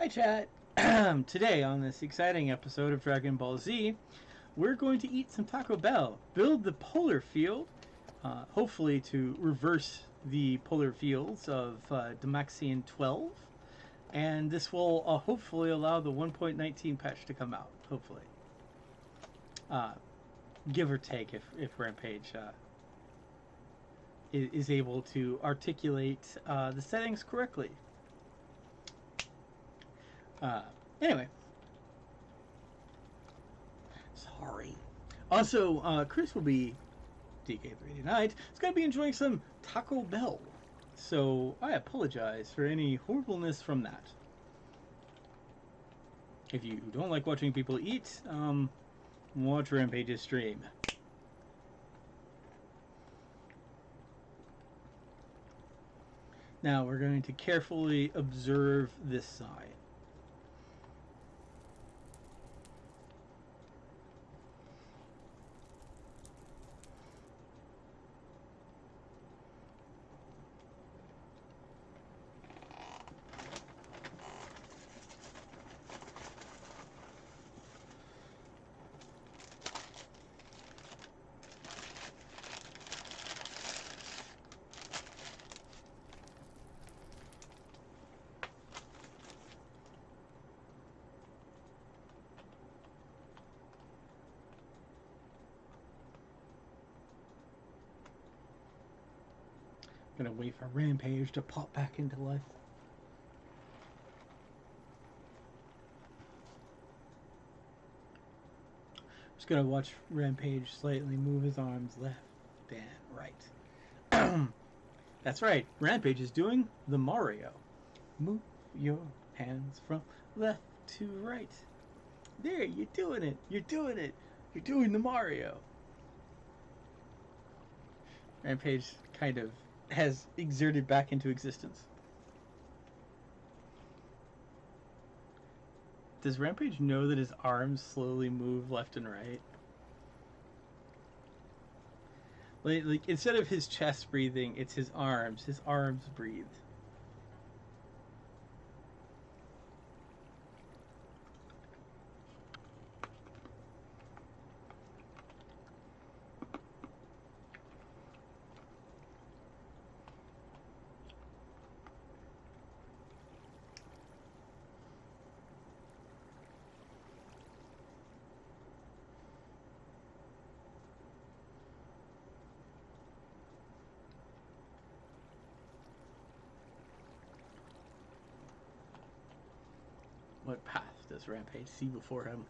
Chat! Today, on this exciting episode of Dragon Ball Z, we're going to eat some Taco Bell, build the polar field, hopefully to reverse the polar fields of Demaxian 12, and this will hopefully allow the 1.19 patch to come out, hopefully. Give or take if Rampage is able to articulate the settings correctly. Anyway. Sorry. Also, Chris will be, DK3 tonight, is going to be enjoying some Taco Bell. So, I apologize for any horribleness from that. If you don't like watching people eat, watch Rampage's stream. Now, we're going to carefully observe this side. Gonna wait for Rampage to pop back into life. Just gonna watch Rampage slightly move his arms left and right. That's right, Rampage is doing the Mario. Move your hands from left to right. There, you're doing it. You're doing it. You're doing the Mario. Rampage kind of has exerted back into existence. Does Rampage know that his arms slowly move left and right? Like instead of his chest breathing, it's his arms. His arms breathe. What path does Rampage see before him?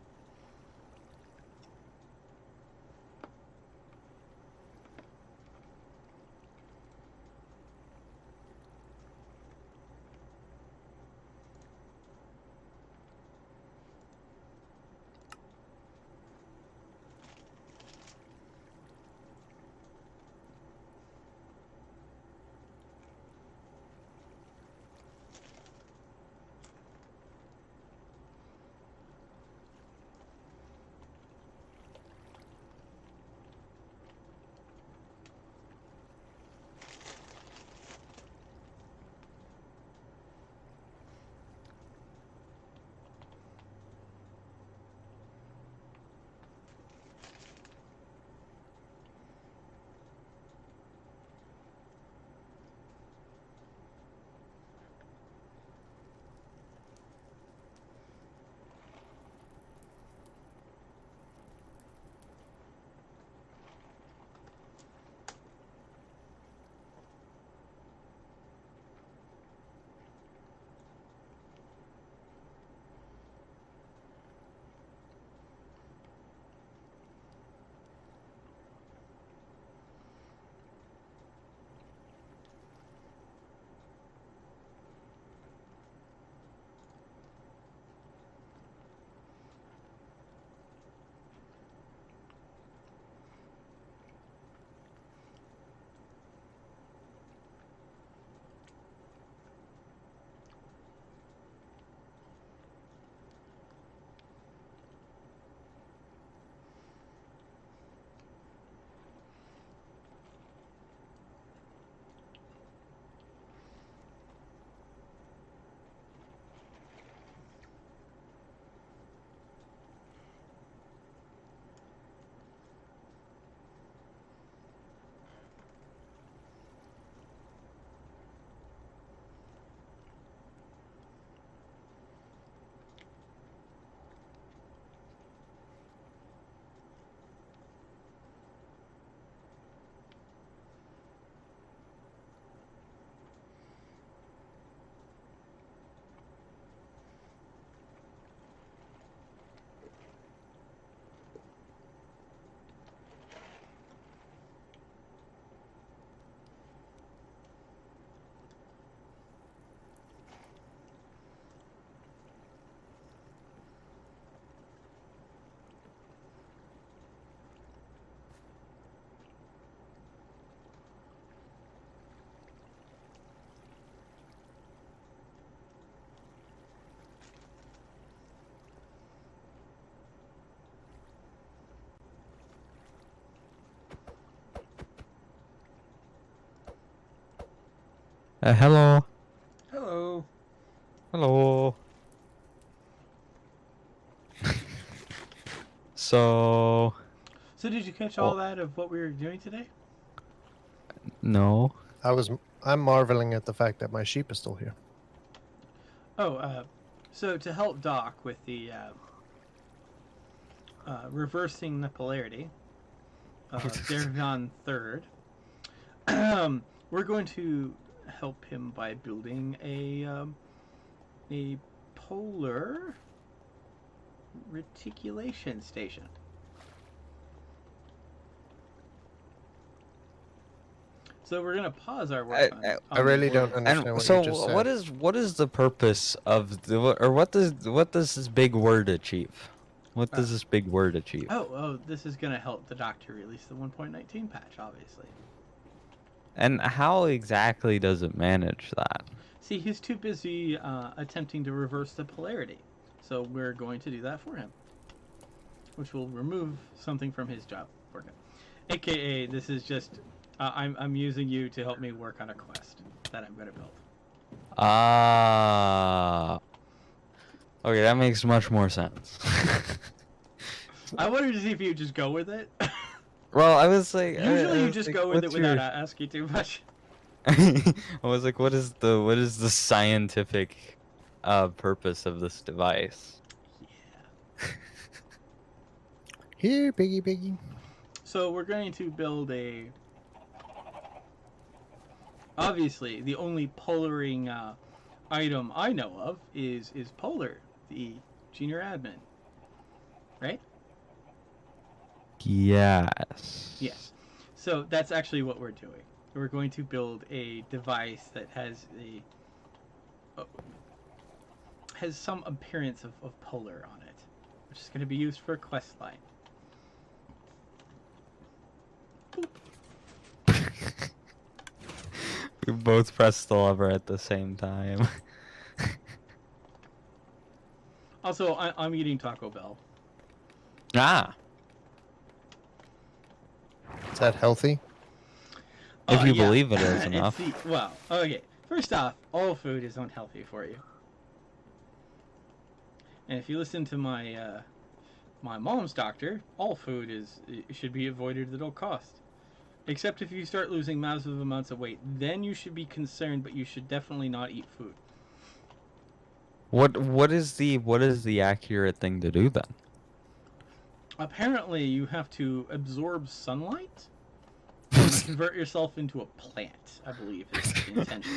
Hello. Hello. Hello. So, So did you catch all oh, that of what we were doing today? no. I'm marveling at the fact that my sheep is still here. Oh, so to help Doc with the reversing the polarity of Dervion third, we're going to help him by building a polar reticulation station. So we're gonna pause our work on. I really don't board. understand And what so, you just said. what is the purpose of the, or what does this big word achieve? What does this big word achieve? Oh, this is gonna help the Doctor release the 1.19 patch, obviously. And how exactly does it manage that? See, he's too busy attempting to reverse the polarity, so we're going to do that for him, which will remove something from his job. Working, AKA, this is just I'm using you to help me work on a quest that I'm gonna build. Ah. Okay, that makes much more sense. I wanted to see if you would just go with it. Well, I was like, Usually I you was just like, go with it what's without your... asking too much. I was like, what is the scientific purpose of this device? Yeah. Here, Biggie. So we're going to build a. Obviously, the only polaring item I know of is Polar, the junior admin. Right? Yes. Yes. So that's actually what we're doing. We're going to build a device that has some appearance of Polar on it, which is going to be used for a quest line. We both pressed the lever at the same time. Also, I'm eating Taco Bell. Ah. Is that healthy? If you Yeah. believe it is enough. Well, okay. First off, all food is unhealthy for you. And if you listen to my my mom's doctor, all food should be avoided at all cost. Except if you start losing massive amounts of weight, then you should be concerned, but you should definitely not eat food. What is the accurate thing to do then? Apparently, you have to absorb sunlight and convert yourself into a plant, I believe is the intention.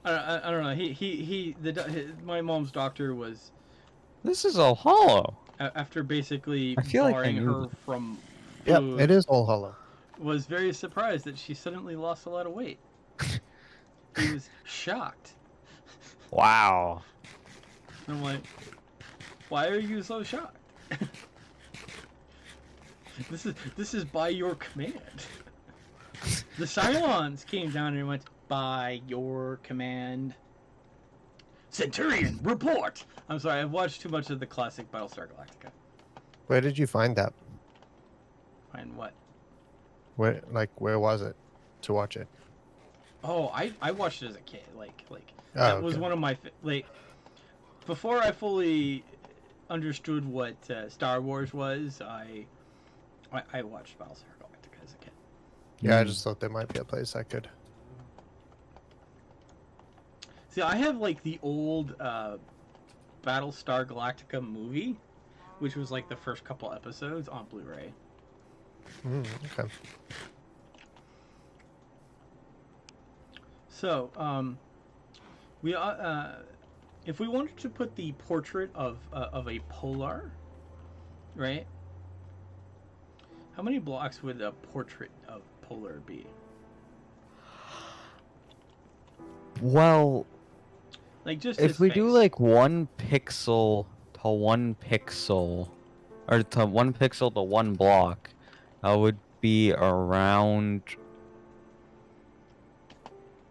I don't know. My mom's doctor was This is all hollow. after basically I feel like I barring knew her this. from Yep, food, it is all hollow. was very surprised that she suddenly lost a lot of weight. He was shocked. Wow. And I'm like, why are you so shocked? This is by your command. The Cylons came down and went, by your command. Centurion, report! I'm sorry, I've watched too much of the classic Battlestar Galactica. Where did you find that? Find what? Where was it to watch it? Oh, I watched it as a kid. Like Oh, that was okay. one of my before I fully understood what Star Wars was. I watched Battlestar Galactica as a kid. Yeah, I just thought there might be a place I could. See, I have like the old Battlestar Galactica movie, which was like the first couple episodes on Blu-ray. Okay. So, we if we wanted to put the portrait of a polar, right? How many blocks would a portrait of polar be? Well, Like just if his we face. do like 1 pixel to 1 pixel, or to 1 pixel to 1 block, that would be around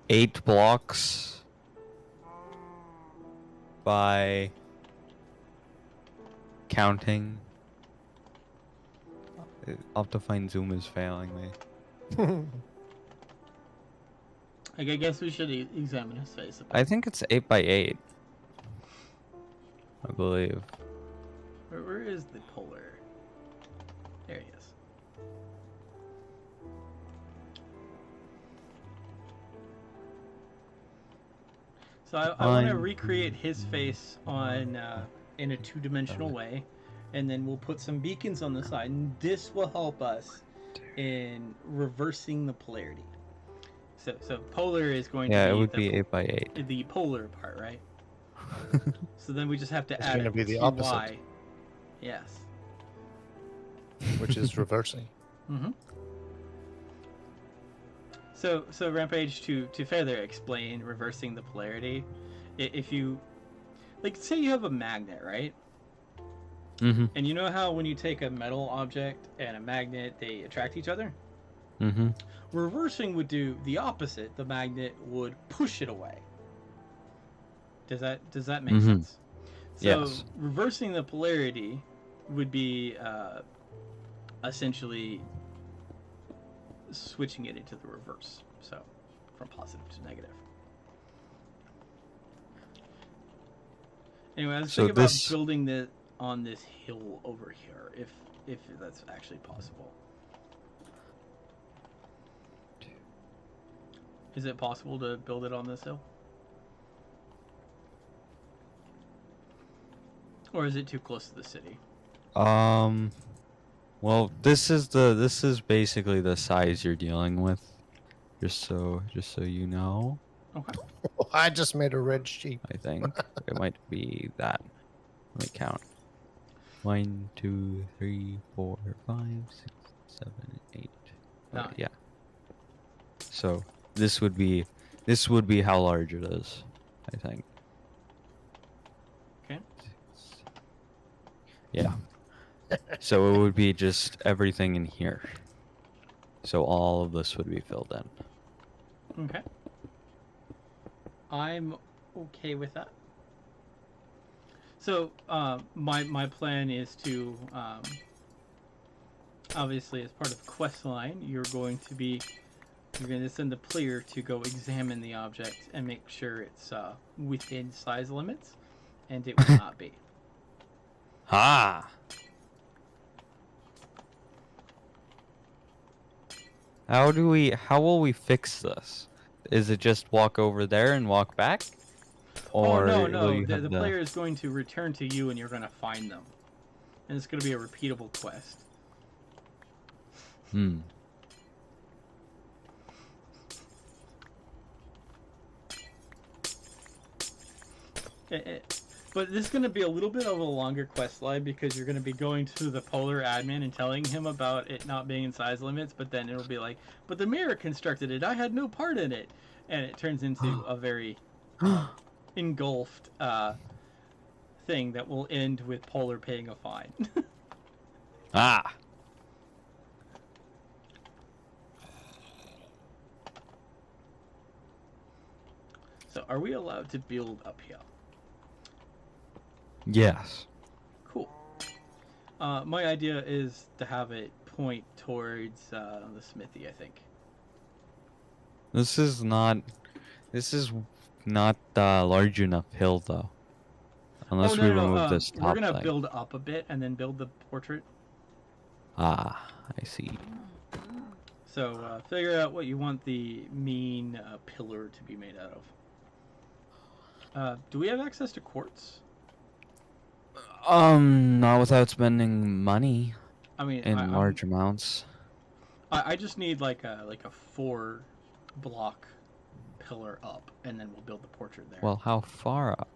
8 blocks by counting. Optifine zoom is failing me. Like, I guess we should examine his face a bit. I think it's 8 by 8. I believe. Where is the polar? There he is. So I want to recreate his face on in a two-dimensional way, and then we'll put some beacons on the side, and this will help us in reversing the polarity. So polar is going to be Yeah, it would be 8 by 8. the polar part, right? So then we just have to It's add going to be the opposite, y. Yes. which is reversing. Mm-hmm. So Rampage, to further explain reversing the polarity, if you, like, say you have a magnet, right? Mm-hmm. And you know how when you take a metal object and a magnet, they attract each other? Mm-hmm. Reversing would do the opposite. The magnet would push it away. Does that make sense? So Yes. reversing the polarity would be essentially switching it into the reverse. So from positive to negative. Anyway, I was thinking about building it on this hill over here, if that's actually possible. Is it possible to build it on this hill? Or is it too close to the city? Well, this is basically the size you're dealing with. Just so you know. Okay. I just made a red sheep. I think it might be that. Let me count. 1, 2, 3, 4, 5, 6, 7, 8. Nine. Yeah. So this would be how large it is, I think. Okay. Yeah. So it would be just everything in here. So all of this would be filled in. Okay. I'm okay with that. So my plan is to obviously, as part of quest line, you're going to send the player to go examine the object and make sure it's within size limits, and it will not be. Ah. How will we fix this? Is it just walk over there and walk back? Or no. The player is going to return to you and you're going to find them. And it's going to be a repeatable quest. But this is going to be a little bit of a longer quest line because you're going to be going to the polar admin and telling him about it not being in size limits, but then it'll be like, but the mirror constructed it, I had no part in it. And it turns into a very engulfed thing that will end with Polar paying a fine. Ah. So are we allowed to build up here? Yes. Cool. My idea is to have it point towards the smithy, I think. This is not large enough hill though. Unless we remove this top We're gonna thing. build up a bit and then build the portrait. Ah, I see. So figure out what you want the mean pillar to be made out of. Do we have access to quartz? Not without spending money. I mean, in large amounts. I just need like a 4-block pillar up, and then we'll build the portrait there. Well, how far up?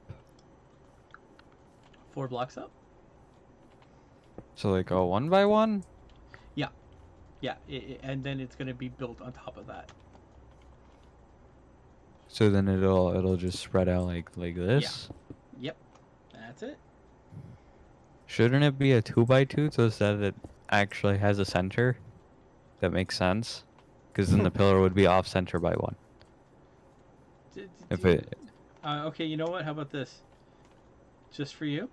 4 blocks up. So they go 1 by 1? Yeah, and then it's gonna be built on top of that. So then it'll just spread out like this. Yeah. Yep, that's it. Shouldn't it be a 2 by 2 so that it actually has a center? That makes sense, because then the pillar would be off center by 1. If it. Okay, you know what? How about this? Just for you,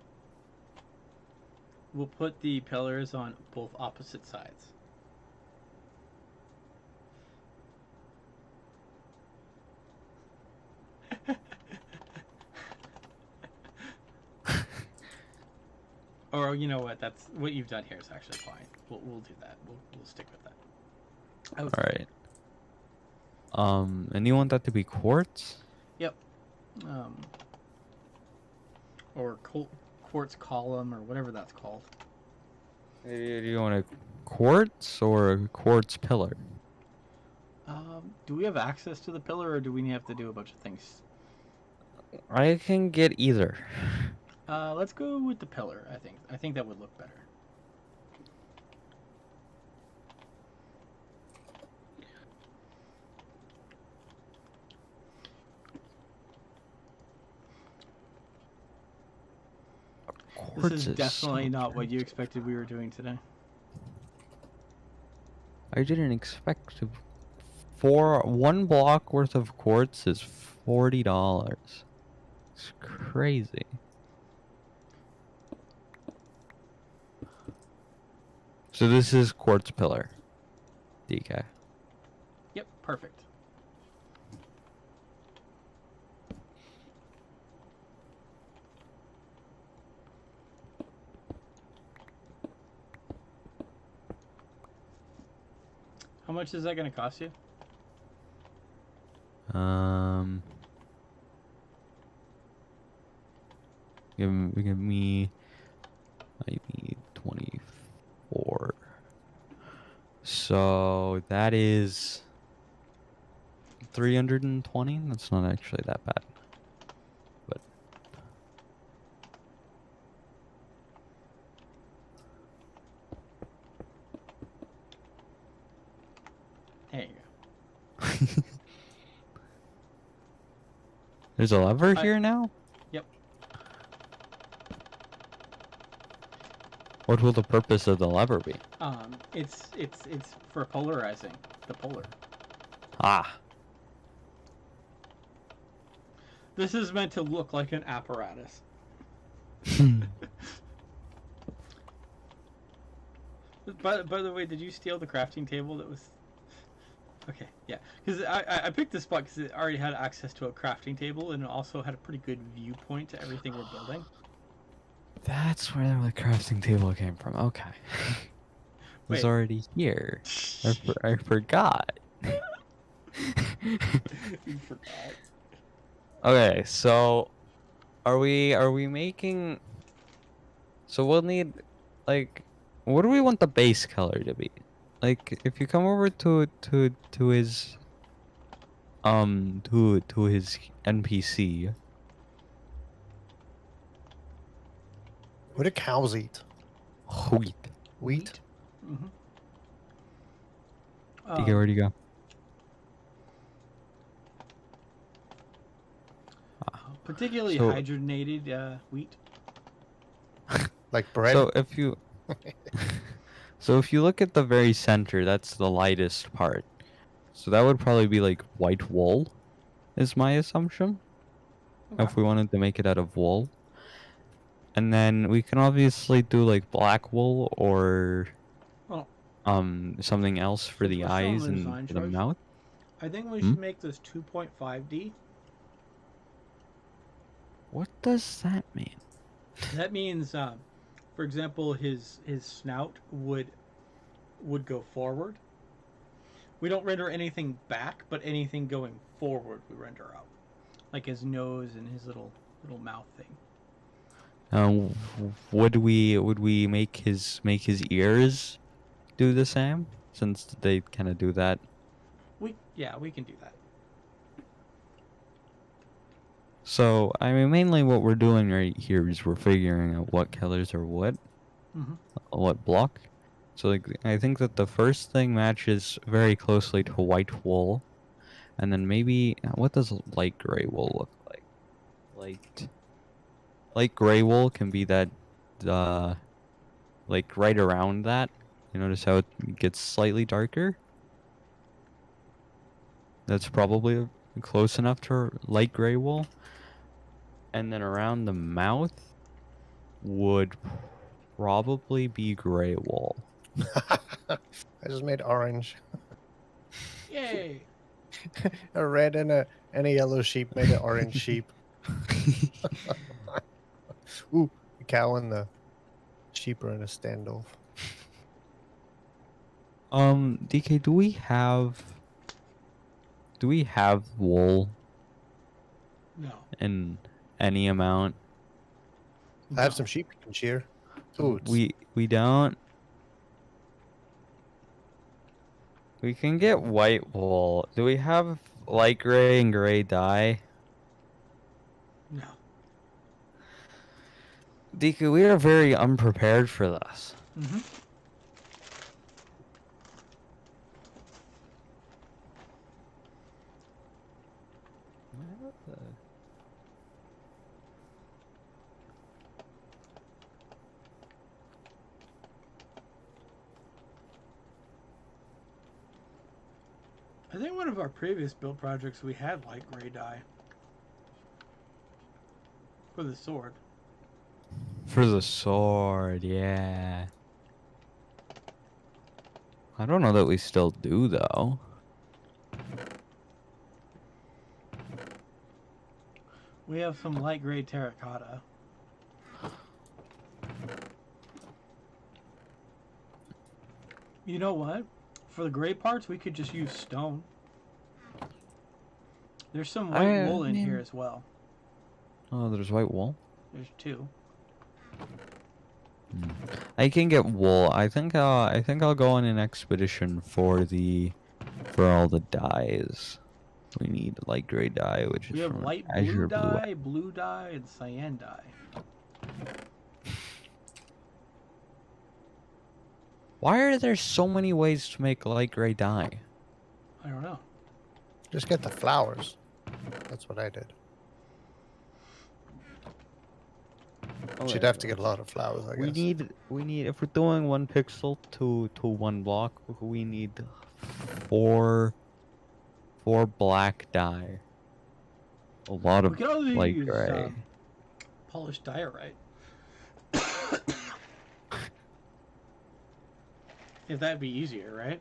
we'll put the pillars on both opposite sides. Or you know what? That's what you've done here is actually fine. We'll do that. We'll stick with that. All right. And you want that to be quartz? Yep. Or quartz column or whatever that's called. Do you want a quartz or a quartz pillar? Do we have access to the pillar, or do we have to do a bunch of things? I can get either. Let's go with the pillar. I think that would look better. This is definitely not what you expected we were doing today. I didn't expect to. For 1 block worth of quartz is $40. It's crazy. So this is quartz pillar. DK. Yep, perfect. How much is that going to cost you? Give me maybe 24. So that is 320. That's not actually that bad. But There you go. there's a lever here now? Yep. What will the purpose of the lever be? It's for polarizing the polar. Ah. This is meant to look like an apparatus. By the way, did you steal the crafting table that was... Okay, yeah. Because I picked this spot because it already had access to a crafting table and it also had a pretty good viewpoint to everything we're building. That's where the crafting table came from. Okay. It was already here. I forgot. You forgot. Okay, so are we making... So we'll need, like, what do we want the base color to be? Like, if you come over to his to his NPC. What do cows eat? Wheat. Wheat? Mm-hmm. DK, where'd you go? Particularly So- hydrogenated wheat. Like bread? So if you so if you look at the very center, that's the lightest part. So that would probably be like white wool, is my assumption. Okay. If we wanted to make it out of wool. And then we can obviously do like black wool or Well, something else for since the we're still in eyes the and design for the choice, mouth. I think we should make this 2.5D. What does that mean? That means, for example, his snout would go forward. We don't render anything back, but anything going forward we render out, like his nose and his little mouth thing. Would we make his ears do the same, since they kind of do that? We can do that. So I mean, mainly what we're doing right here is we're figuring out what colors are what block. So like, I think that the first thing matches very closely to white wool, and then maybe what does light gray wool look like? Light gray wool can be that, like right around that. You notice how it gets slightly darker? That's probably close enough to light gray wool. And then around the mouth would probably be gray wool. I just made orange. Yay! A red and a yellow sheep made an orange sheep. Ooh, a cow in the Cheaper in a standoff. DK, do we have wool No. in any amount? I have some sheep you can shear. Goats. We don't. We can get white wool. Do we have light gray and gray dye? No. DK, we are very unprepared for this. Mm-hmm. I think one of our previous build projects we had light gray dye for the sword. For the sword, yeah. I don't know that we still do, though. We have some light gray terracotta. You know what? For the gray parts, we could just use stone. There's some white wool in here as well. Oh, there's white wool? There's 2. I can get wool. I think I'll go on an expedition for all the dyes. We need light gray dye, which We is have from light azure blue dye, blue dye, and cyan dye. Why are there so many ways to make light gray dye? I don't know. Just get the flowers. That's what I did. You'd have to get a lot of flowers, I guess. We need if we're doing 1 pixel to 1 block, we need 4 black dye. A lot We of could also light use gray. polished diorite. If that'd be easier, right?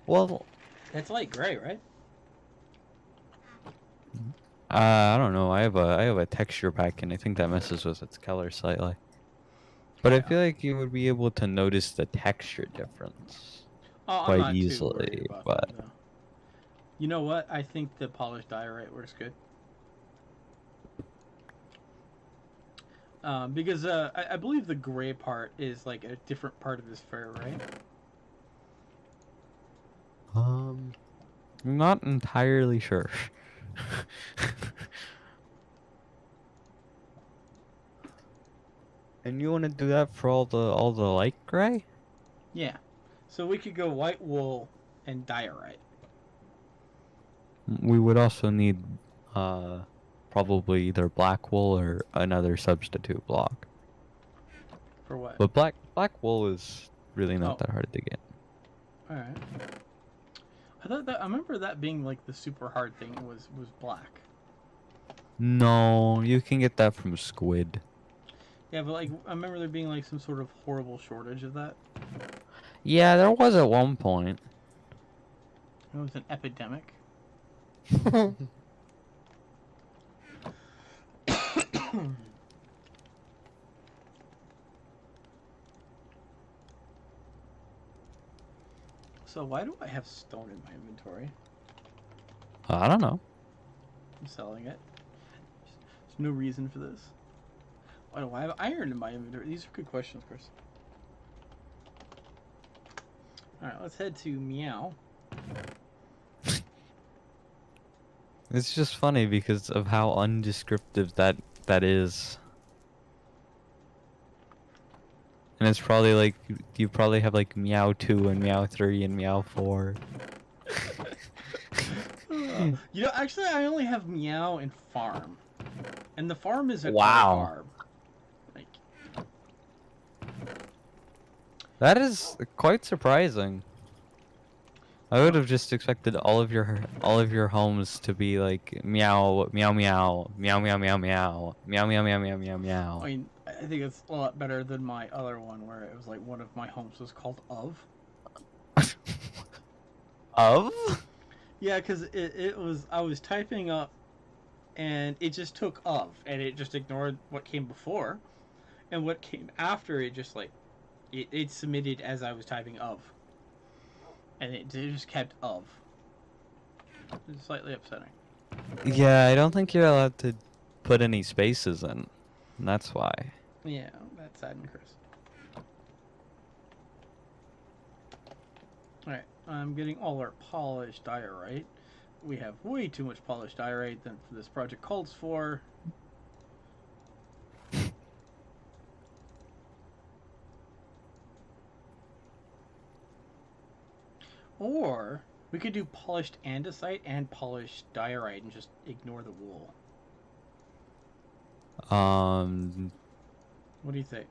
Well, It's light gray, right? I don't know. I have a texture pack, and I think that messes with its color slightly. But I feel like you would be able to notice the texture difference I'm quite not too easily. worried about But that, though. You know what? I think the polished diorite works good. Because I believe the gray part is like a different part of this fur, right? I'm not entirely sure. And you want to do that for all the light gray? Yeah. So we could go white wool and diorite. We would also need probably either black wool or another substitute block. For what? But black wool is really not Oh. that hard to get. All right. I remember that being like the super hard thing was black. No, you can get that from squid. Yeah, but like I remember there being like some sort of horrible shortage of that. Yeah, there was at one point. It was an epidemic. So why do I have stone in my inventory? I don't know. I'm selling it. There's no reason for this. Why do I have iron in my inventory? These are good questions, Chris. Alright, let's head to Meow. It's just funny because of how undescriptive that is. And it's probably like you probably have like Meow 2 and Meow 3 and Meow 4. You know, actually, I only have Meow and Farm. And the farm is a Wow. Like, That is quite surprising. I would have just expected all of your homes to be like meow meow meow meow meow meow meow meow meow meow meow meow meow. I mean, I think it's a lot better than my other one where it was like one of my homes was called Of. Of? Yeah, because it was, I was typing up and it just took Of and it just ignored what came before. And what came after it just like it submitted as I was typing of, and it just kept of. It's slightly upsetting. Yeah, I don't think you're allowed to put any spaces in. And that's why. Yeah, that saddened Chris. Alright, I'm getting all our polished diorite. We have way too much polished diorite than this project calls for. Or we could do polished andesite and polished diorite and just ignore the wool. What do you think?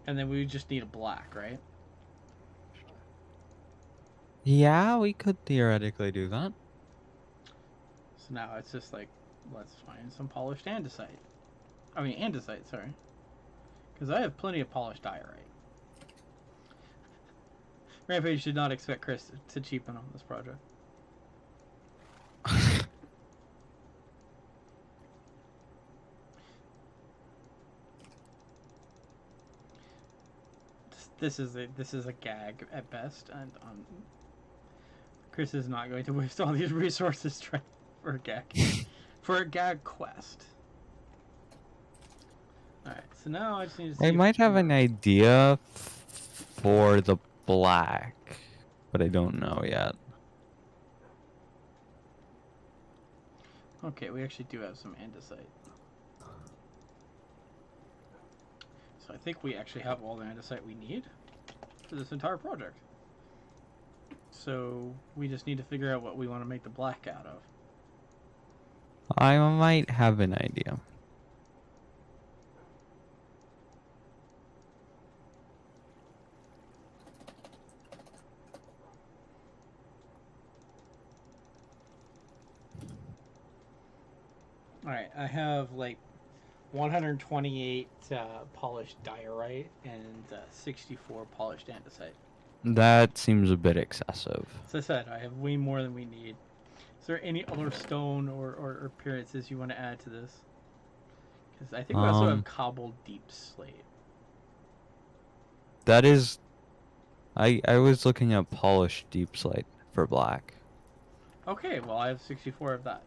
And then we just need a black, right? Yeah, we could theoretically do that. So now it's just like, let's find some polished andesite. I mean, andesite, sorry. Because I have plenty of polished diorite. Rampage did not expect Chris to cheapen on this project. This is a gag at best, and Chris is not going to waste all these resources trying for a gag quest. All right, so now I just need to see. I might have an idea for the black, but I don't know yet. Okay, we actually do have some andesite. So I think we actually have all the andesite we need for this entire project. So we just need to figure out what we want to make the black out of. I might have an idea. Alright, I have like 128 polished diorite and 64 polished andesite. That seems a bit excessive. As I said, I have way more than we need. Is there any other stone or appearances you want to add to this? Because I think we also have cobbled deep slate. That is... I was looking at polished deep slate for black. Okay, well I have 64 of that.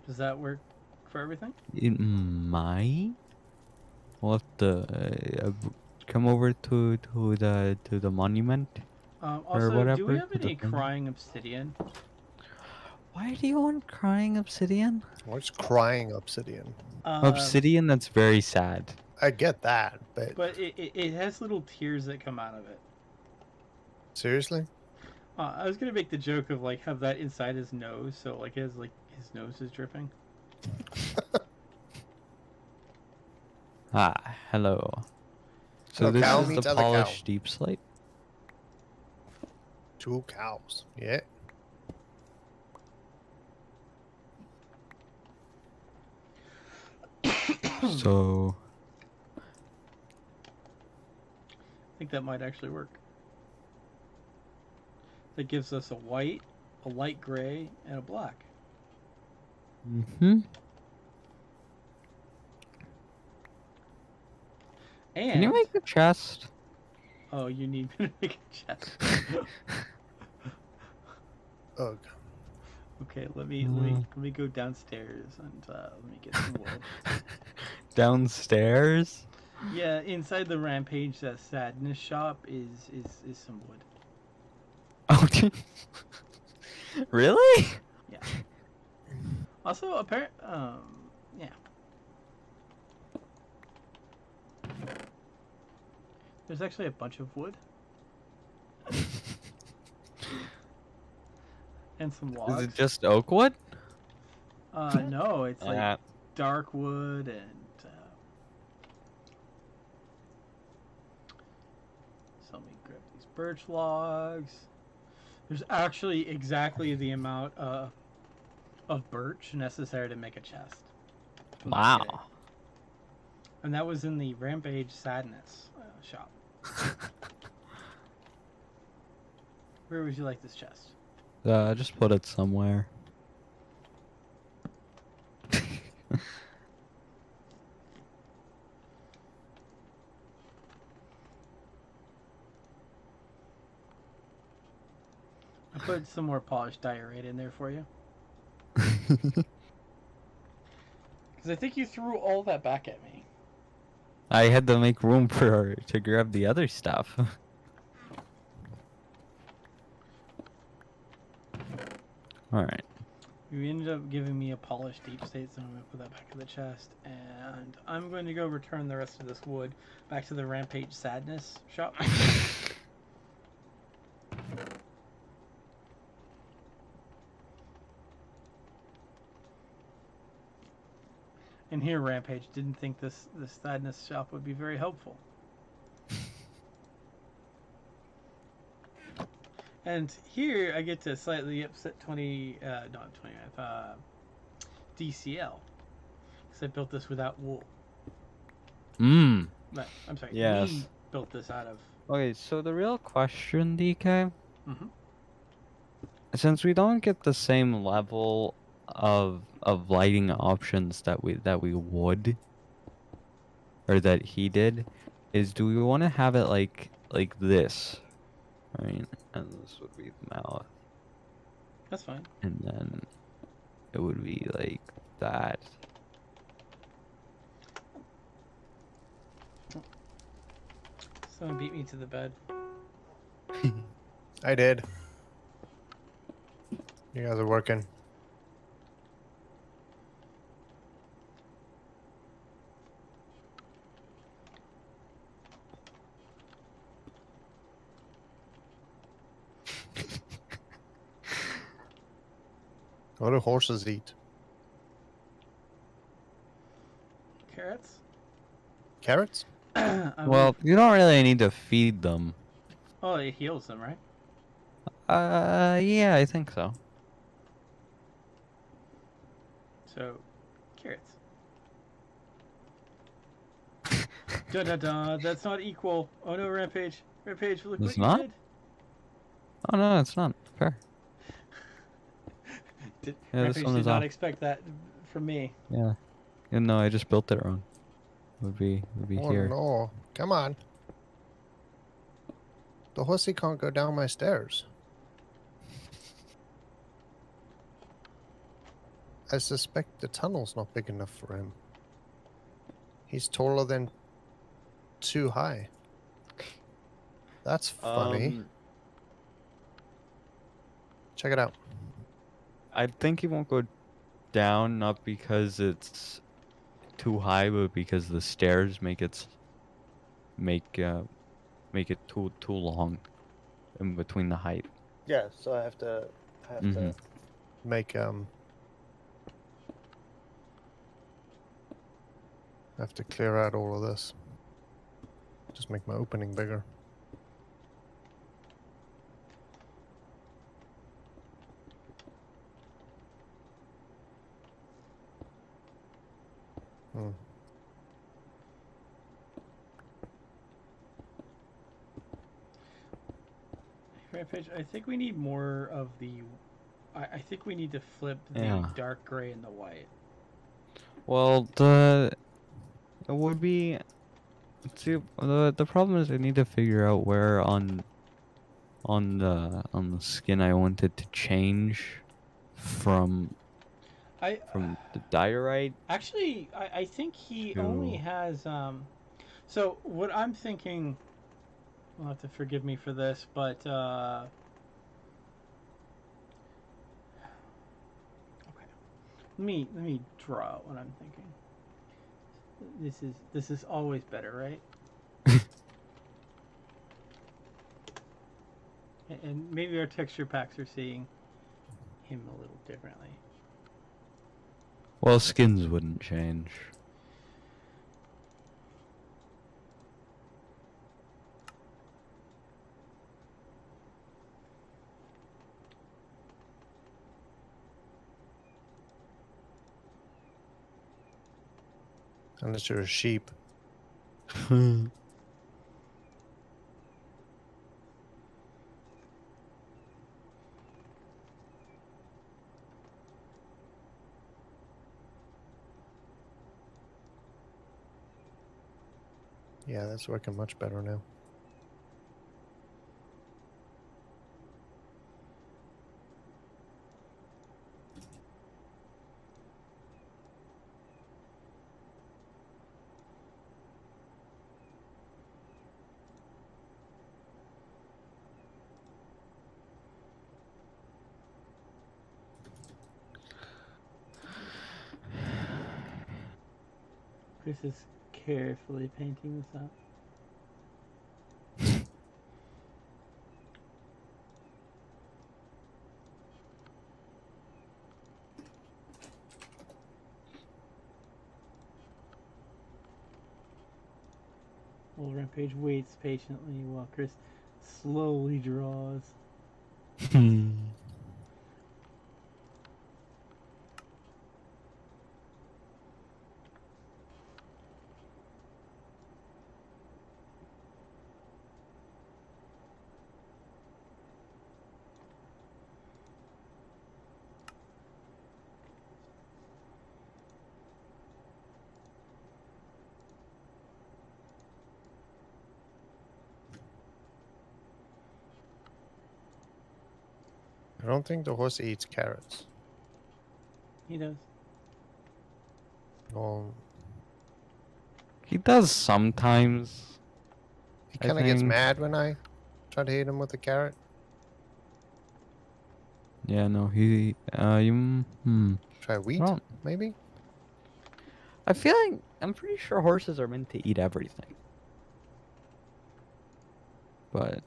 Does that work for everything? It might. We'll have to come over to the monument. Also, whatever, do we have any crying obsidian? Why do you want crying obsidian? What's crying obsidian? Obsidian that's very sad. I get that, but it has little tears that come out of it. seriously? I was gonna make the joke of like have that inside his nose, so like his nose is dripping. Ah, hello. So A this cow is meets the other cow. polished deep slate. 2 cows. Yeah. So I think that might actually work. That gives us a white, a light gray, and a black. And can you make a chest? Oh, you need me to make a chest. Ugh. Okay, let me go downstairs and let me get some wood. Downstairs? Yeah, inside the Rampage Sadness shop is some wood. Oh, really? Yeah. Also, yeah. There's actually a bunch of wood. And some logs. Is it just oak wood? No, it's like dark wood and so let me grab these birch logs. There's actually exactly the amount of birch necessary to make a chest. Wow. And that was in the Rampage Sadness shop. Where would you like this chest? Just put it somewhere. put some more polished diorite in there for you. Because I think you threw all that back at me. I had to make room to grab the other stuff. Alright. You ended up giving me a polished deep state, so I'm going to put that back in the chest. And I'm going to go return the rest of this wood back to the Rampage Sadness shop. And here, Rampage didn't think this Sadness shop would be very helpful. And here I get to slightly upset not 29th, DCL. Because I built this without wool. Mmm. But, I'm sorry, Yes. we built this out of... Okay, so the real question, DK, Mm-hmm. since we don't get the same level of lighting options that we would, or that he did, is do we want to have it like this, right? And this would be the mouth, That's fine. and then it would be like that. Someone beat me to the bed. I did. You guys are working. What do horses eat? Carrots? Carrots? Well, you don't really need to feed them. Oh, it heals them, right? Yeah, I think so. So, carrots. Da da da, that's not equal. Oh no, Rampage. Rampage, look It's what you not? did. Oh no, it's not fair. Yeah, this Rampage one did is not off. expect that from me. Yeah. No, I just built it wrong. Would be Oh here. no. Come on. The horsey can't go down my stairs. I suspect the tunnel's not big enough for him. He's taller than too high. That's funny. Check it out. I think he won't go down, not because it's too high, but because the stairs make it too long in between the height. Yeah, so I have to make I have to clear out all of this. Just make my opening bigger. Rampage, I think we need more of the... I think we need to flip the Yeah. dark gray and the white. Well, it would be. See, the problem is I need to figure out where on the skin I wanted to change from the diorite. Actually, I think he to... only has... So, what I'm thinking... You'll have to forgive me for this, but... Okay. Let me draw out what I'm thinking. This is always better, right? And maybe our texture packs are seeing him a little differently. Well, skins wouldn't change. Unless you're a sheep. Yeah, that's working much better now. Chris is carefully painting this up. Old Rampage waits patiently while Chris slowly draws. I don't think the horse eats carrots. He does. No, He does sometimes. he I kind of gets think- mad when I try to hit him with a carrot. Yeah, no, he. Try wheat, Well, maybe? I feel like I'm pretty sure horses are meant to eat everything. But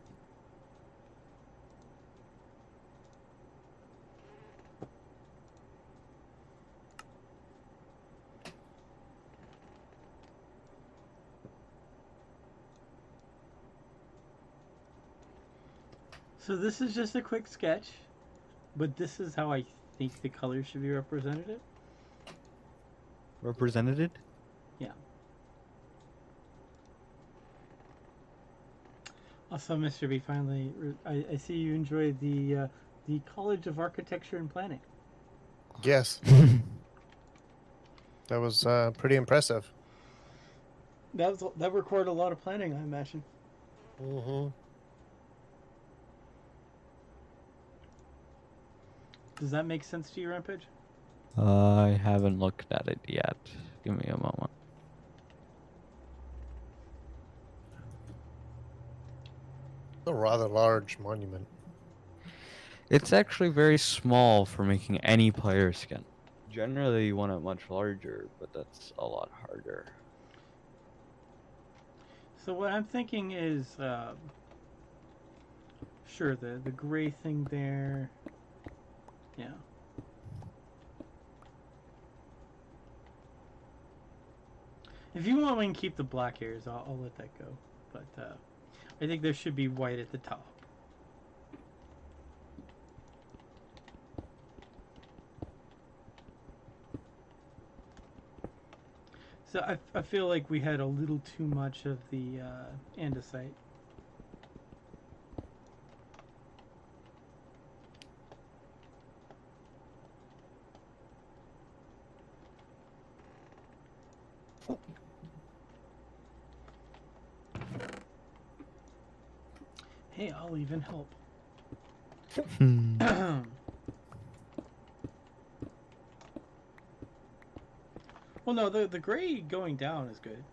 So this is just a quick sketch, but this is how I think the colors should be represented. represented? Also, Mr. B, finally, I see you enjoyed the College of Architecture and Planning. Yes. That was pretty impressive. That required a lot of planning, I imagine. Mm-hmm. Does that make sense to you, Rampage? I haven't looked at it yet. Give me a moment. A rather large monument. It's actually very small for making any player skin. Generally, you want it much larger, but that's a lot harder. So what I'm thinking is, sure, the gray thing there, yeah. If you want, we can keep the black hairs. I'll let that go. But I think there should be white at the top. So I feel like we had a little too much of the andesite. Hey, I'll even help. Well, no, the gray going down is good.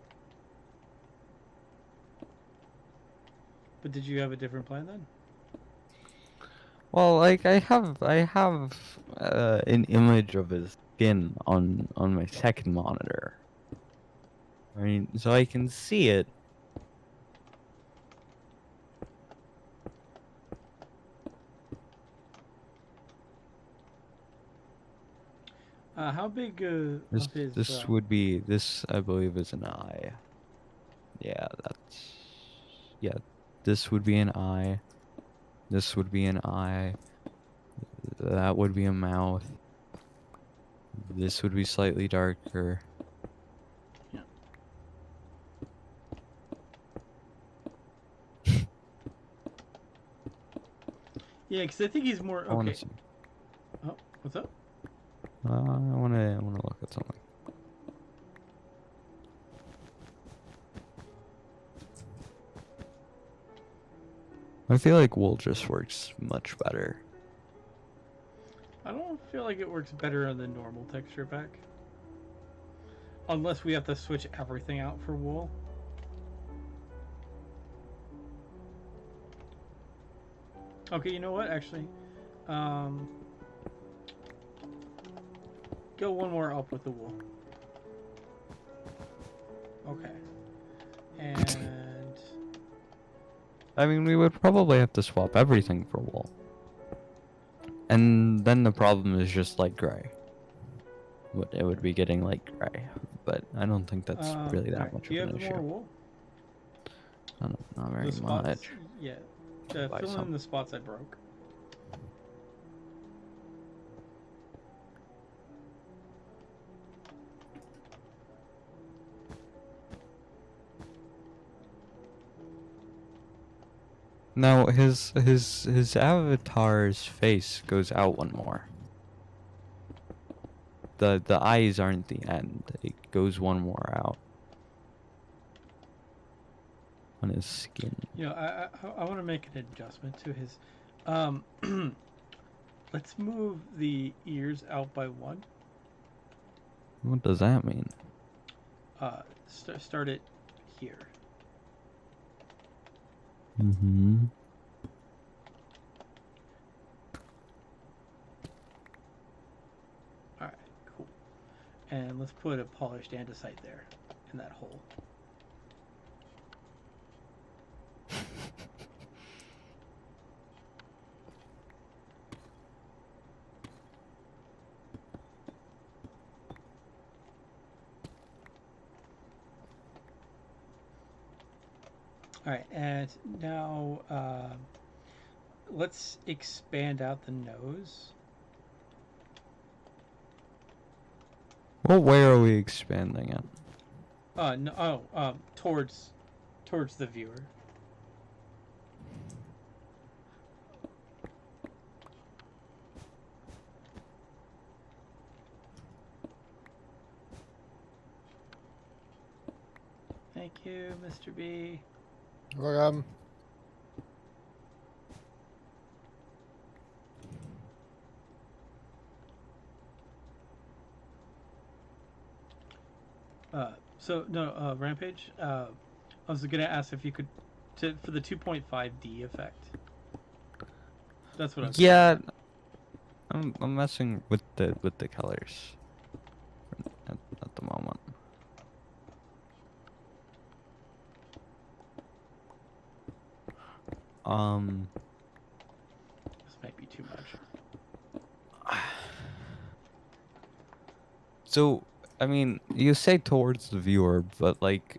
But did you have a different plan then? Well, like I have an image of his skin on my second monitor. I mean, so I can see it. How big This of his? this would be this, I believe, is an eye. Yeah, yeah. This would be an eye. This would be an eye. That would be a mouth. This would be slightly darker. Yeah, because I think he's more I wanna okay. see. Oh, what's up? I wanna look at something. I feel like wool just works much better. I don't feel like it works better on the normal texture pack. Unless we have to switch everything out for wool. Okay, you know what? Actually, go one more up with the wool. Okay. And I mean, we would probably have to swap everything for wool. And then the problem is just like gray. It would be getting like gray, but I don't think that's really that alright. much Do you of an have issue. more wool? Not very The spots? much. Yeah. Buy Fill some. in the spots I broke. Now his avatar's face goes out one more. The eyes aren't the end. It goes one more out on his skin. You know, I want to make an adjustment to his. Let's move the ears out by one. What does that mean? Start it here. Mm-hmm. All right, cool. And let's put a polished andesite there in that hole. All right, and now let's expand out the nose. What way are we expanding it? No, towards the viewer. Thank you, Mr. B. Welcome. Rampage. I was gonna ask if you could, for the 2.5D effect. That's what I was. Yeah, I'm messing with the colors at the moment. This might be too much. So, I mean, you say towards the viewer, but like,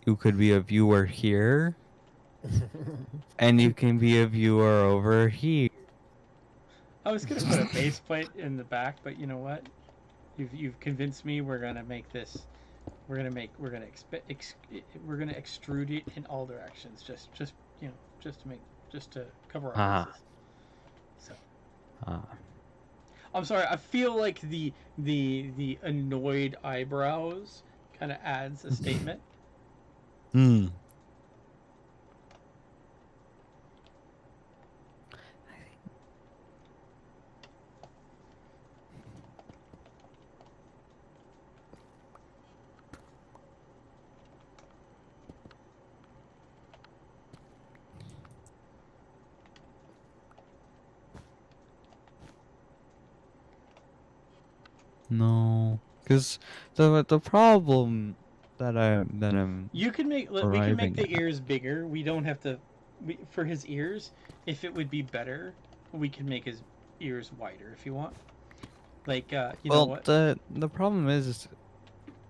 you could be a viewer here, and you can be a viewer over here. I was gonna put a base plate in the back, but you know what? You've convinced me. We're gonna make this. We're gonna extrude it in all directions. Just to cover our bases. So. I'm sorry. I feel like the annoyed eyebrows kind of adds a statement. Hmm. No, because the problem that I'm we can make the ears bigger. We don't have to. For his ears, if it would be better, we can make his ears wider if you want. Like you know what? the problem is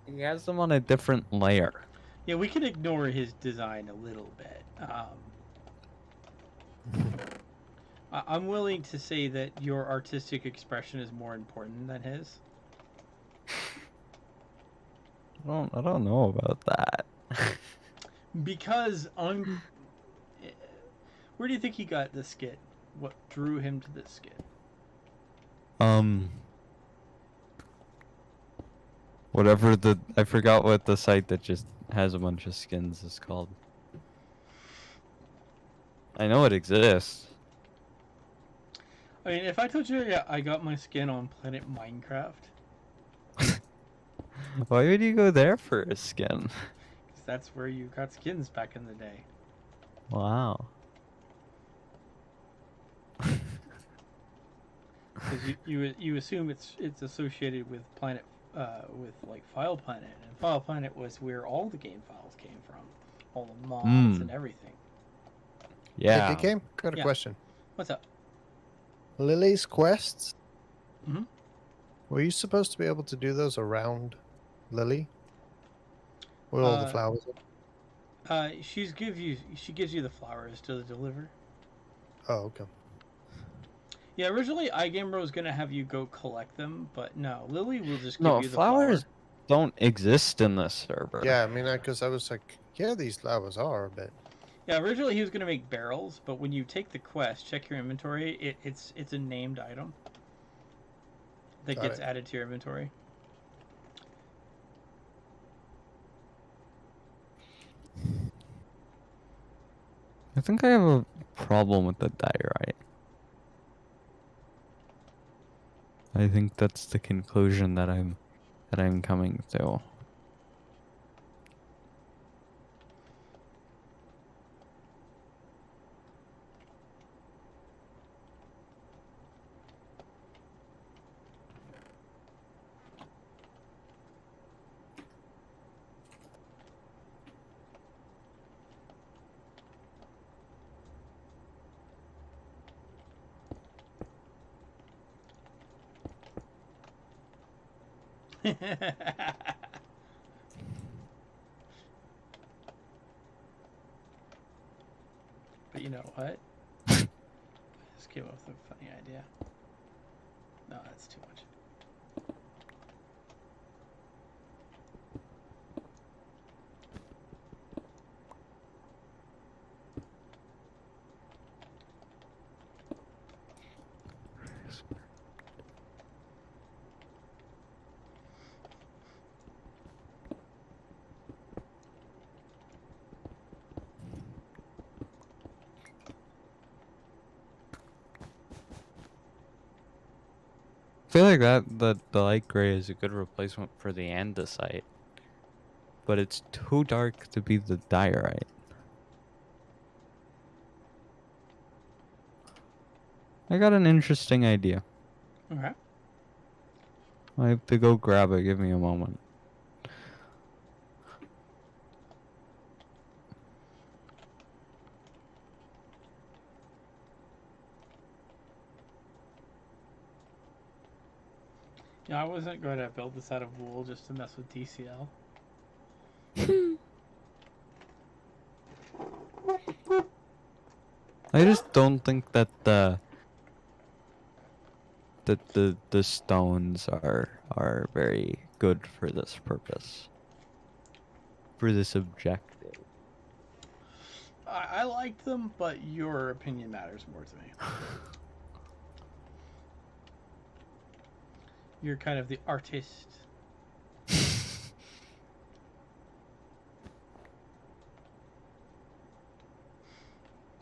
he has them on a different layer. Yeah, we can ignore his design a little bit. I'm willing to say that your artistic expression is more important than his. I don't know about that. Because where do you think he got this skin? What drew him to this skin? Whatever I forgot what the site that just has a bunch of skins is called. I know it exists. I mean, if I told you I got my skin on Planet Minecraft. Why would you go there for a skin? Because that's where you got skins back in the day. Wow. Because you assume it's associated with Planet with like File Planet, and File Planet was where all the game files came from, all the mods and everything. Hey, Yeah. DK, got a Yeah. question. What's up? Lily's quests? Mhm. Were you supposed to be able to do those around Lily? With all the flowers? She gives you the flowers to deliver. Oh, okay. Yeah, originally iGamer was gonna have you go collect them, but no, Lily will just give No, you the flower. flowers don't exist in this server. Yeah, I mean, because I was like, yeah, these flowers are, but Yeah, originally he was gonna make barrels, but when you take the quest, check your inventory. It's a named item that Got gets it. added to your inventory. I think I have a problem with the diorite. I think that's the conclusion that I'm coming to. But you know what? I just came up with a funny idea. No, that's too much. I feel like the light gray is a good replacement for the andesite, but it's too dark to be the diorite. I got an interesting idea. Okay. I have to go grab it. Give me a moment. Yeah, I wasn't going to build this out of wool just to mess with TCL. I just don't think that the stones are very good for this purpose. For this objective. I liked them, but your opinion matters more to me. You're kind of the artist.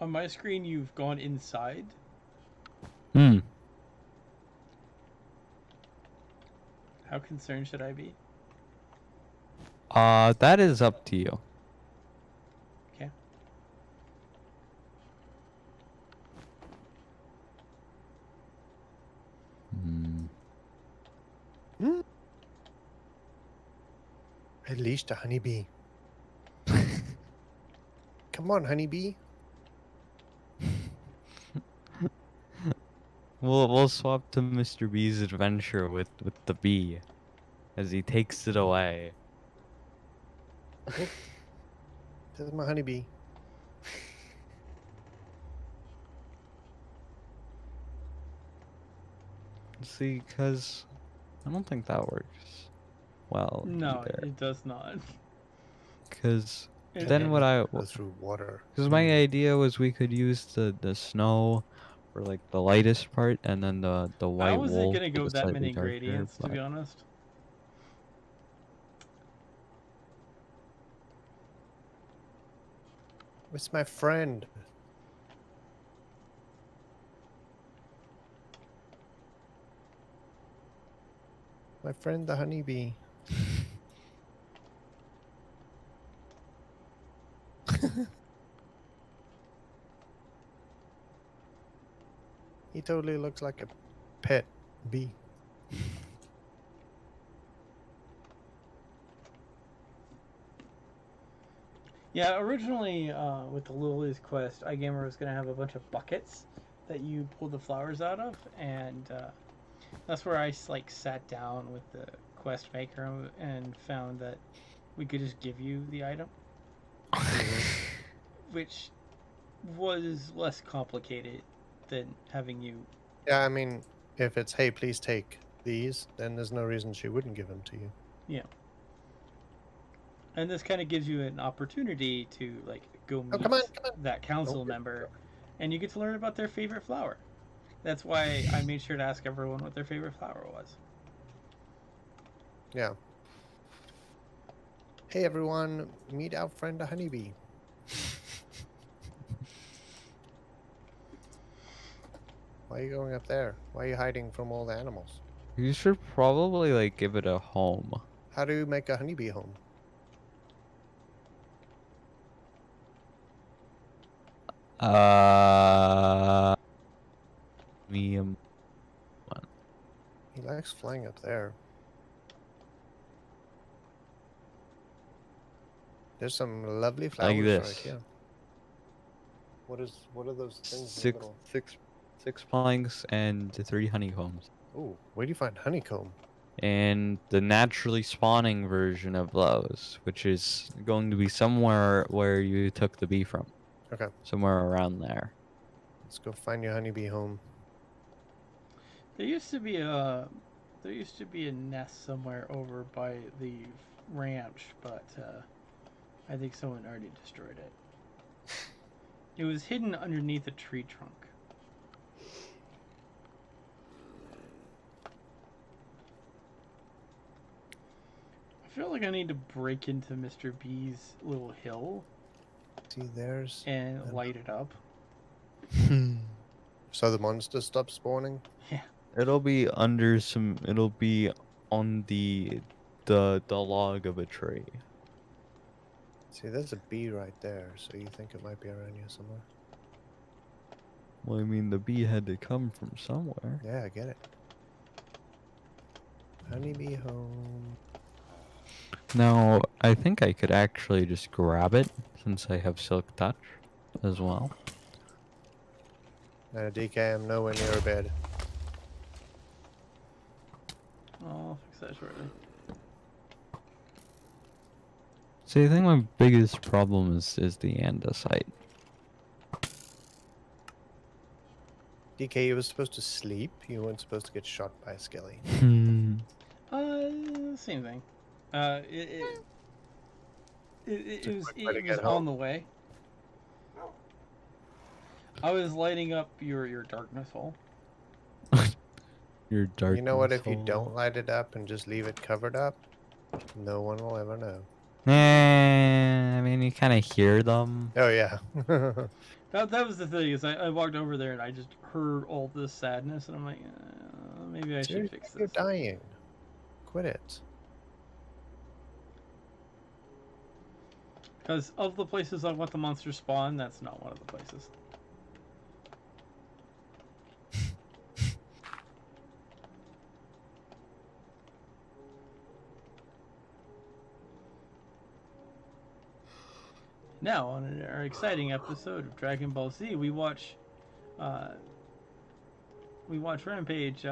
On my screen, you've gone inside. Hmm. How concerned should I be? That is up to you. Okay. Hmm. At least a honeybee. Come on, honeybee. We'll swap to Mr. B's adventure with the bee, as he takes it away. This is my honeybee. See, because I don't think that works well No, either. it does not. Because It- then what I... Go through water. Because my idea was we could use the snow for like the lightest part, and then the white How is it wool going to for go the that slightly many darker, gradients, to but- be honest? It's my friend. My friend, the honeybee. He totally looks like a pet bee. Yeah, originally with the Lily's quest, iGamer was going to have a bunch of buckets that you pull the flowers out of, and that's where I like sat down with the quest maker and found that we could just give you the item, which was less complicated than having you. Yeah, I mean, if it's, hey, please take these, then there's no reason she wouldn't give them to you. Yeah. And this kind of gives you an opportunity to like go meet come on. that council member, and you get to learn about their favorite flower. That's why I made sure to ask everyone what their favorite flower was. Yeah. Hey everyone, meet our friend the honeybee. Why are you going up there? Why are you hiding from all the animals? You should probably like give it a home. How do you make a honeybee home? Medium. He likes flying up there. There's some lovely flowers Like this. right here. What are those things? Six planks and 3 honeycombs. Oh, where do you find honeycomb? And the naturally spawning version of those, which is going to be somewhere where you took the bee from. Okay. Somewhere around there. Let's go find your honeybee home. There used to be a nest somewhere over by the ranch, but I think someone already destroyed it. It was hidden underneath a tree trunk. I feel like I need to break into Mr. B's little hill. See, there's... And light it up. So the monsters stop spawning? Yeah. It'll be under some. It'll be on the log of a tree. See, there's a bee right there, so you think it might be around here somewhere? Well, I mean, the bee had to come from somewhere. Yeah, I get it. Honeybee home. Now, I think I could actually just grab it, since I have Silk Touch as well. No, DK, I'm nowhere near a bed. I'll fix that shortly. See, I think my biggest problem is the andesite. DK, you were supposed to sleep. You weren't supposed to get shot by a skelly. Same thing. It was home. on the way. I was lighting up your darkness hole. Your dark. You know what? If you don't light it up and just leave it covered up, no one will ever know. I mean, you kind of hear them. Oh yeah. That was the thing, is I walked over there and I just heard all this sadness, and I'm like, maybe I should fix this. You're dying. Quit it. Because of the places I want the monsters spawn, that's not one of the places. Now, on our exciting episode of Dragon Ball Z, we watch Rampage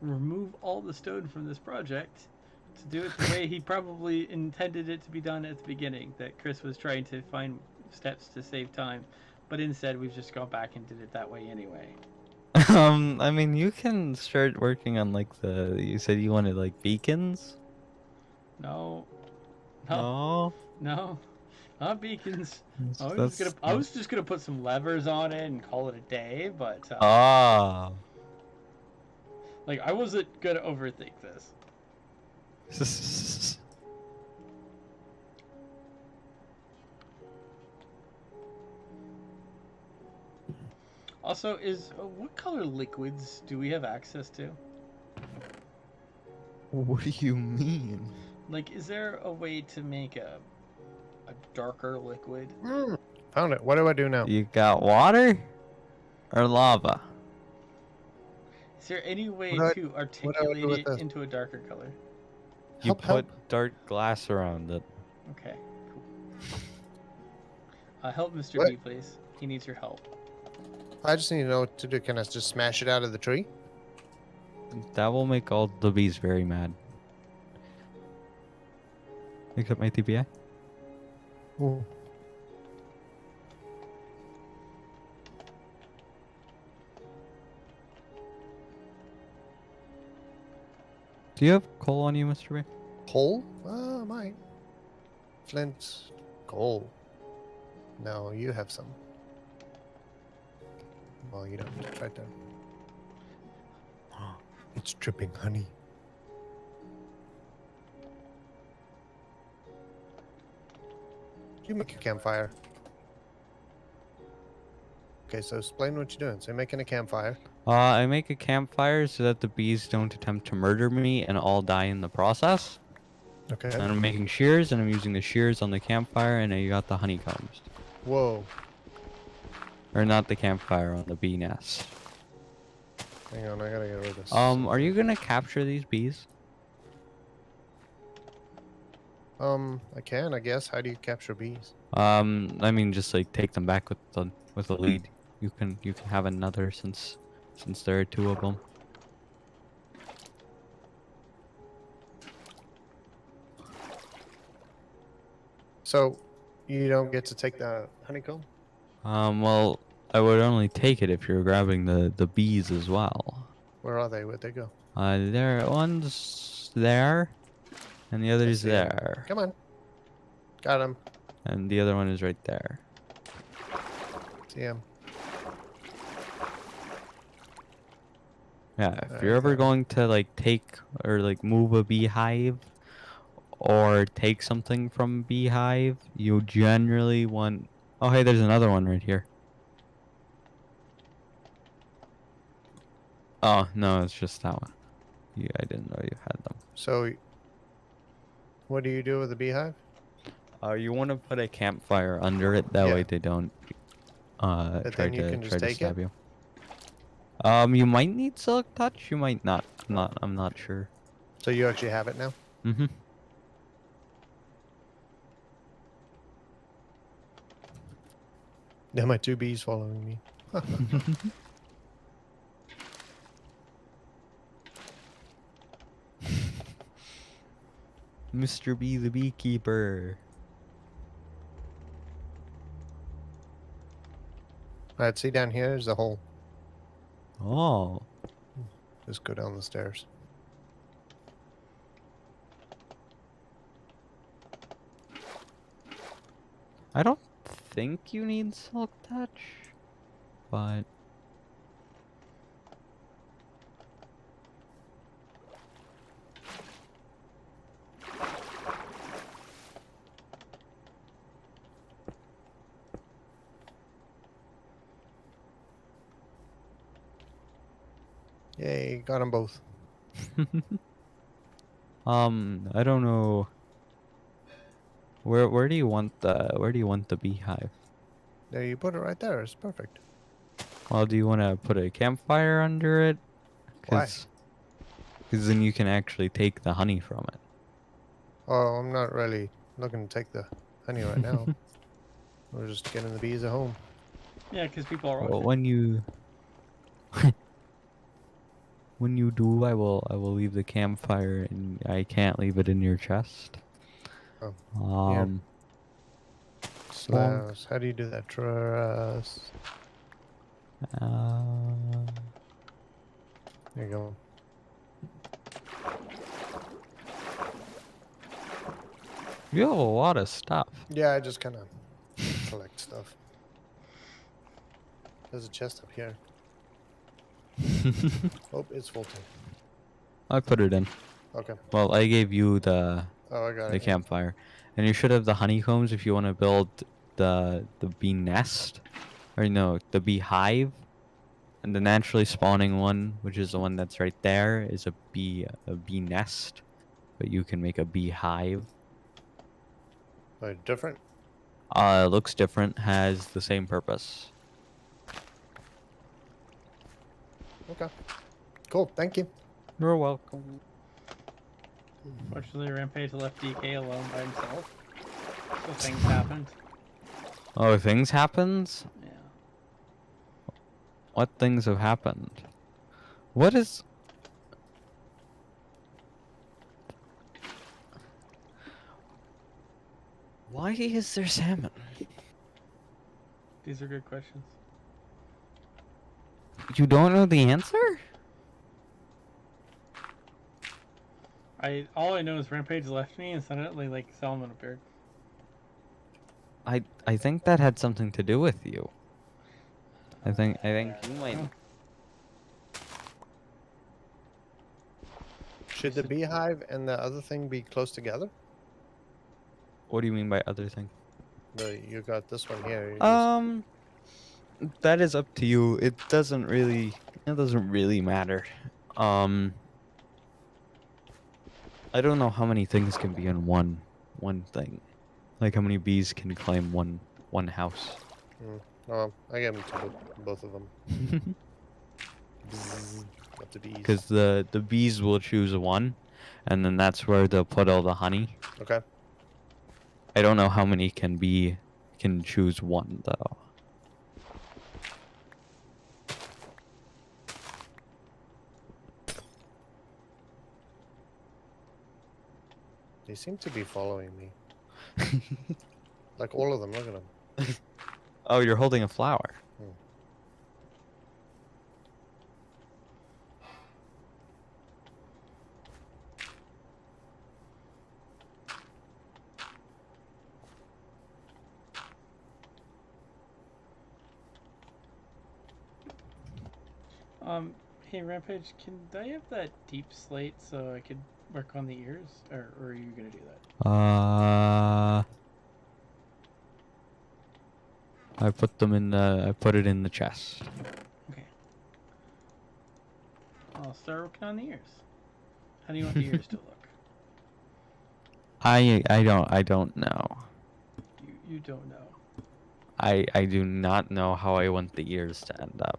remove all the stone from this project to do it the way he probably intended it to be done at the beginning. That Chris was trying to find steps to save time, but instead we've just gone back and did it that way anyway. I mean, you can start working on like you said you wanted like beacons? No. No. Not beacons. I was just gonna put some levers on it and call it a day, but like I wasn't gonna overthink this. Also, what color liquids do we have access to? What do you mean? Like, is there a way to make a darker liquid? Found it. What do I do now? You got water or lava? Is there any way to articulate it into a darker color? You put dark glass around it. Okay, cool. Help Mr. What? B, please. He needs your help. I just need to know what to do. Can I just smash it out of the tree? That will make all the bees very mad. Except my TPI. Ooh. Do you have coal on you, Mr. B? Coal? Mine. Flint. Coal. No, you have some. Well, you don't. Right there. It's dripping honey. You make a campfire. Okay, so explain what you're doing. So you're making a campfire. I make a campfire so that the bees don't attempt to murder me and all die in the process. Okay. And I'm making shears, and I'm using the shears on the campfire, and I got the honeycombs. Whoa. Or not the campfire, on the bee nest. Hang on, I gotta get rid of this. Are you gonna capture these bees? I can, I guess. How do you capture bees? I mean, just like take them back with the lead. You can have another since there are 2 of them. So, you don't get to take the honeycomb? Well, I would only take it if you're grabbing the bees as well. Where are they? Where'd they go? One's there, and the other's see 'em. there, Come on. Got him. and the other one is right there. See him. Yeah, if you're ever going to like take or like move a beehive or take something from a beehive, you generally want... Oh, hey, there's another one right here. Oh, no, it's just that one. Yeah, I didn't know you had them. So, what do you do with the beehive? You want to put a campfire under it, that Yeah. way they don't try then you can to just take it? stab you. You might need silk touch, you might not. I'm not sure. So you actually have it now? Mm-hmm. Now my 2 bees following me. Mr. B the beekeeper. Alright, see down here is the hole. Oh. Just go down the stairs. I don't think you need silk touch, but... Yay, got them both. I don't know. Where do you want the beehive? There, you put it right there. It's perfect. Well, do you want to put a campfire under it? Why? Because then you can actually take the honey from it. Oh, I'm not really looking to take the honey right now. We're just getting the bees at home. Yeah, because people are Well, watching. when you when you do, I will leave the campfire, and I can't leave it in your chest. Oh, Slash. How do you do that? Trust. There you go. You have a lot of stuff. Yeah, I just kind of collect stuff. There's a chest up here. Oh, it's full too. I put it in. Okay. Well, I gave you the Oh, I got the it. campfire, and you should have the honeycombs if you want to build the bee nest, or no, the beehive. And the naturally spawning one, which is the one that's right there, is a bee nest, but you can make a beehive. Oh, different? Looks different, has the same purpose. Okay. Cool, thank you. You're welcome. Fortunately, Rampage left DK alone by himself. So things happened. Oh, things happens? Yeah. What things have happened? What is... Why is there salmon? These are good questions. You don't know the answer? All I know is Rampage left me and suddenly like Salmon appeared. I think that had something to do with you. I think you might... Should the beehive and the other thing be close together? What do you mean by other thing? You got this one here. That is up to you. It doesn't really matter. I don't know how many things can be in one thing. Like how many bees can claim one house. Oh, I gave them to both of them. Not the bees. Because the bees will choose one, and then that's where they'll put all the honey. Okay. I don't know how many can choose one though. They seem to be following me. Like all of them. Look at them. Oh, you're holding a flower. Hey Rampage, can I have that deep slate so I could work on the ears, or are you gonna do that? I put it in the chest. Okay. I'll start working on the ears. How do you want the ears to look? I don't know. You don't know. I do not know how I want the ears to end up.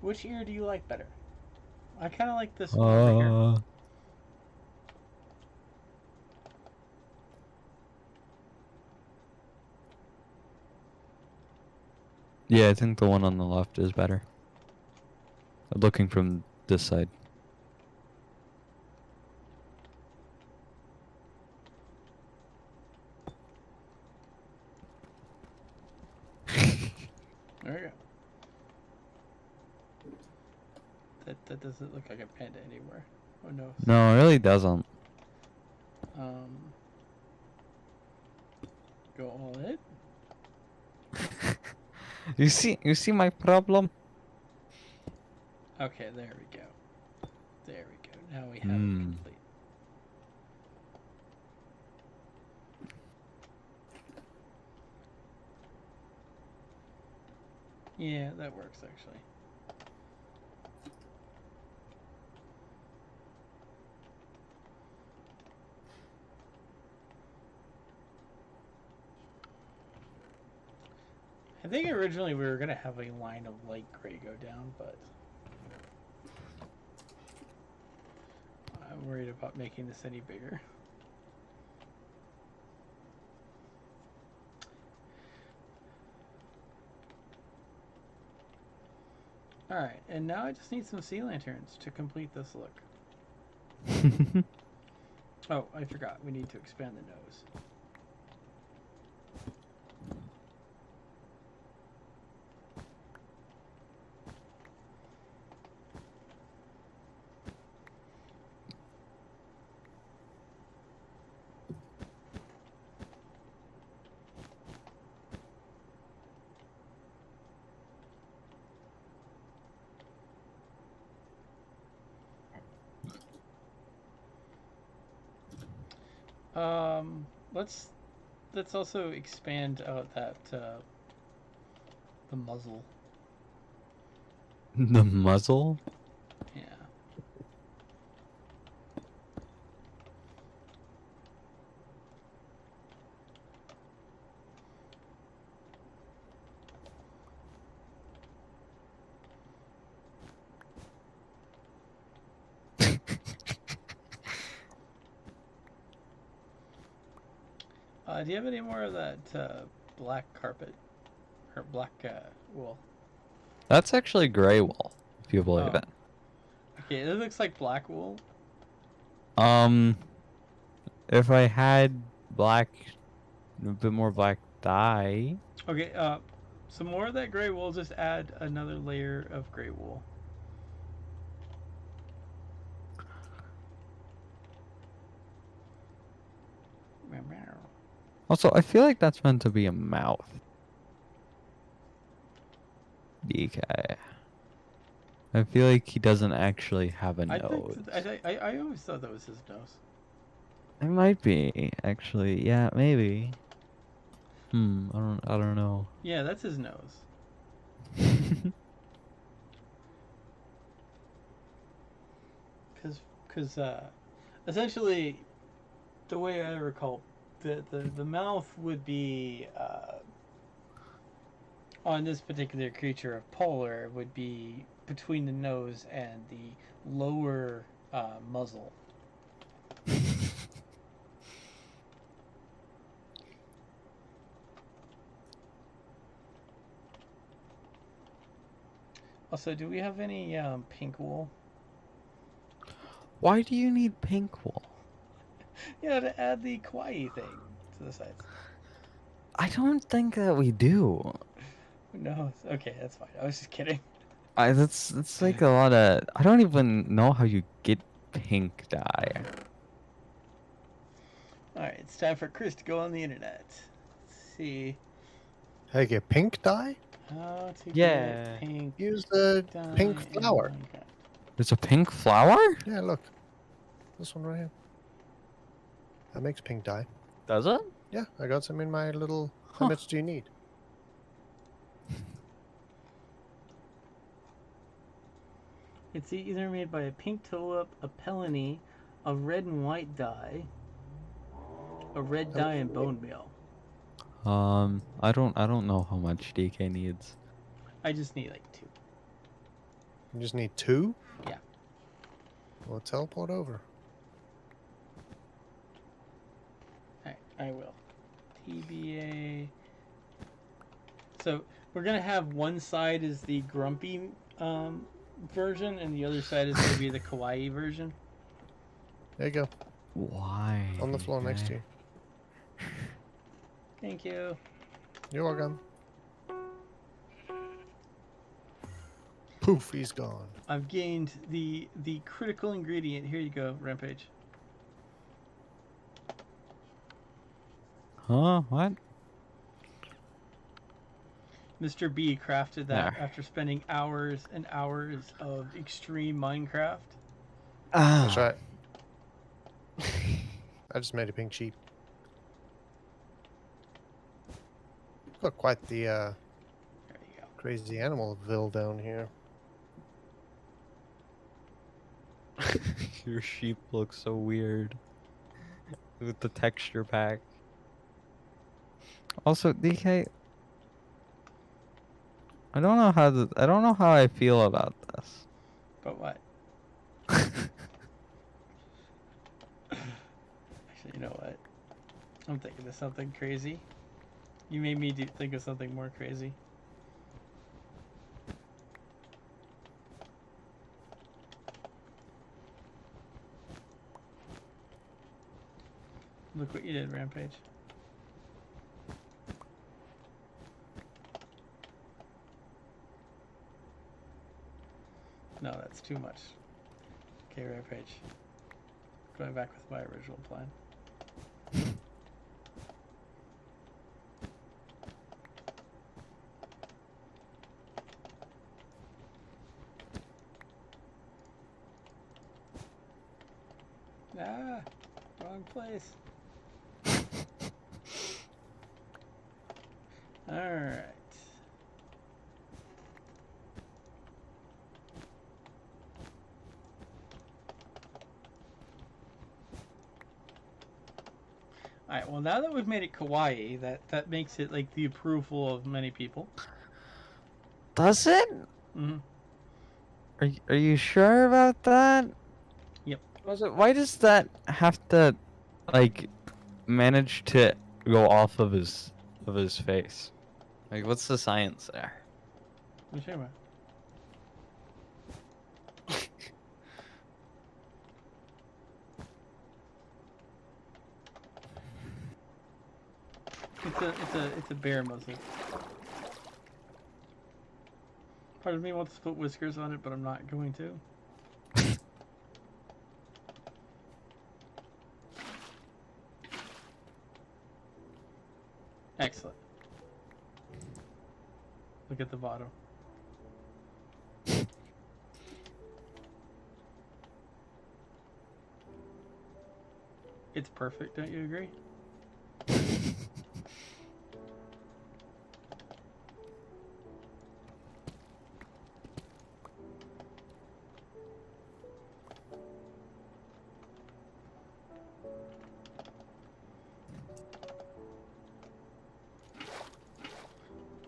Which ear do you like better? I kind of like this one over here. Yeah, I think the one on the left is better. Looking from this side. There we go. That doesn't look like a panda anymore. Oh no. No, it really doesn't. Go all in. You see my problem? Okay, there we go. There we go. Now we have it complete. Yeah, that works actually. I think originally we were going to have a line of light gray go down, but I'm worried about making this any bigger. Alright, and now I just need some sea lanterns to complete this look. Oh, I forgot. We need to expand the nose. Let's also expand out that the muzzle. The muzzle? Yeah. Do you have any more of that black carpet or black wool? That's actually gray wool, if you believe Oh. it. Okay, it looks like black wool. If I had black, a bit more black dye. Okay, some more of that gray wool. Just add another layer of gray wool. Also, I feel like that's meant to be a mouth. DK. I feel like he doesn't actually have a nose. I always thought that was his nose. It might be, actually. Yeah, maybe. I don't know. Yeah, that's his nose. Because essentially, the way I recall, the mouth would be on this particular creature of polar would be between the nose and the lower muzzle. Also, do we have any pink wool? Why do you need pink wool? Yeah, to add the kawaii thing to the sides. I don't think that we do. No, okay, that's fine. I was just kidding. That's like a lot of. I don't even know how you get pink dye. Alright, it's time for Chris to go on the internet. Let's see Hey, get pink dye? how to Yeah. get pink Use the dye pink in flower. Minecraft. There's a pink flower? Yeah, look. This one right here. That makes pink dye. Does it? Yeah, I got some in my little... Huh. How much do you need? It's either made by a pink tulip, a peony, a red and white dye, a red dye, and bone meal. I don't know how much DK needs. I just need like 2. You just need 2? Yeah. Well, teleport over. Alright, I will. TBA. So we're gonna have one side is the grumpy version, and the other side is gonna be the kawaii version. There you go. Why? On the floor next to you. Thank you. You're welcome. Poof, he's gone. I've gained the critical ingredient. Here you go, Rampage. Huh? What? Mr. B crafted that There. after spending hours and hours of extreme Minecraft. That's right. I just made a pink sheep. Got quite the There you go. crazy animalville down here. Your sheep looks so weird with the texture pack. Also, DK, I don't know how I feel about this. But what? Actually, you know what? I'm thinking of something crazy. You made me think of something more crazy. Look what you did, Rampage. No, that's too much. Okay, Rampage. Going back with my original plan. Ah, wrong place. Alright. Alright, well now that we've made it kawaii, that makes it like the approval of many people. Does it? Mm-hmm. Are you sure about that? Yep. Why does that have to, like, manage to go off of his face? Like, what's the science there? What are you talking about? It's a bear muzzle. Part of me wants to put whiskers on it, but I'm not going to. Excellent. Look at the bottom. It's perfect, don't you agree?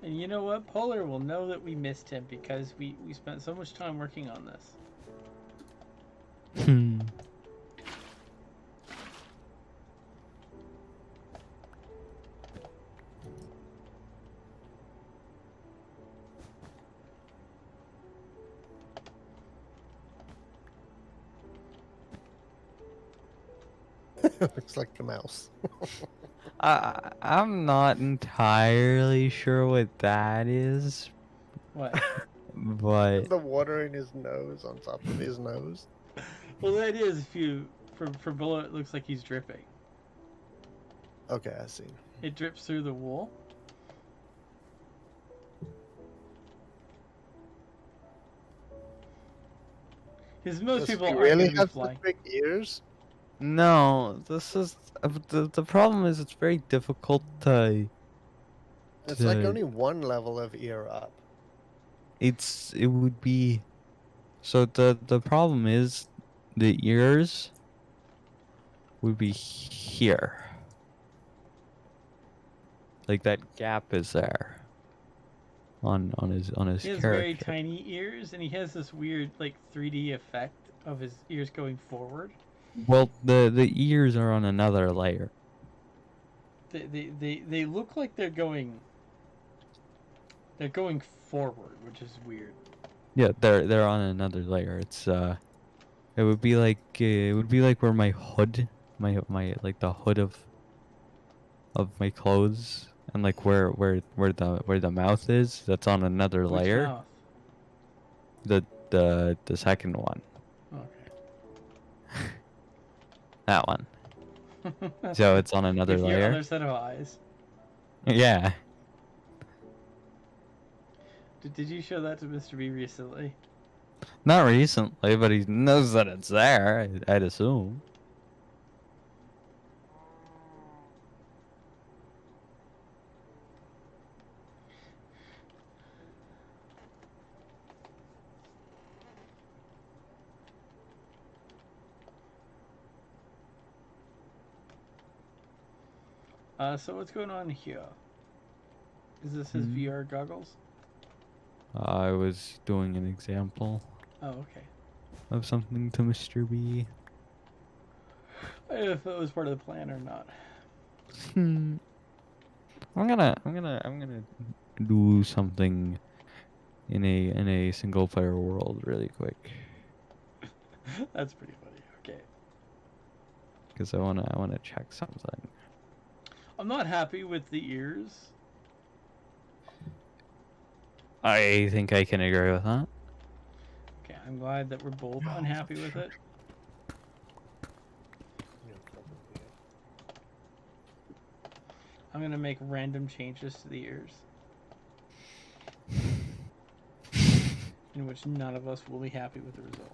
And you know what? Polar will know that we missed him because we spent so much time working on this. Hmm. Looks like a mouse. I'm not entirely sure what that is, What? but The water in his nose on top of his nose. Well, the idea is if you, for Bullet, it looks like he's dripping. Okay, I see. It drips through the wool. Because most Does people he aren't really going to be have flying. such big ears? no, this is the problem is it's very difficult to It's like to only one level of ear up. it would be so the problem is the ears would be here. Like that gap is there on his He has very character. tiny ears, and he has this weird, like, 3D effect of his ears going forward. Well, the ears are on another layer. They look like they're going forward, which is weird. Yeah, they're on another layer. It's it would be like where my hood, my like the hood of my clothes, and like where the mouth is. That's on another Which layer. mouth? The second one. Okay. That one. So it's on another With your layer. other set of eyes. Yeah. Did you show that to Mr. B recently? Not recently, but he knows that it's there. I'd assume. So what's going on here? Is this his VR goggles? I was doing an example Oh, okay. of something to Mr. B. I don't know if it was part of the plan or not. I'm gonna do something in a single player world really quick That's pretty funny. Okay. because I wanna check something. I'm not happy with the ears. I think I can agree with that. Okay, I'm glad that we're both unhappy with it. I'm gonna make random changes to the ears, in which none of us will be happy with the result.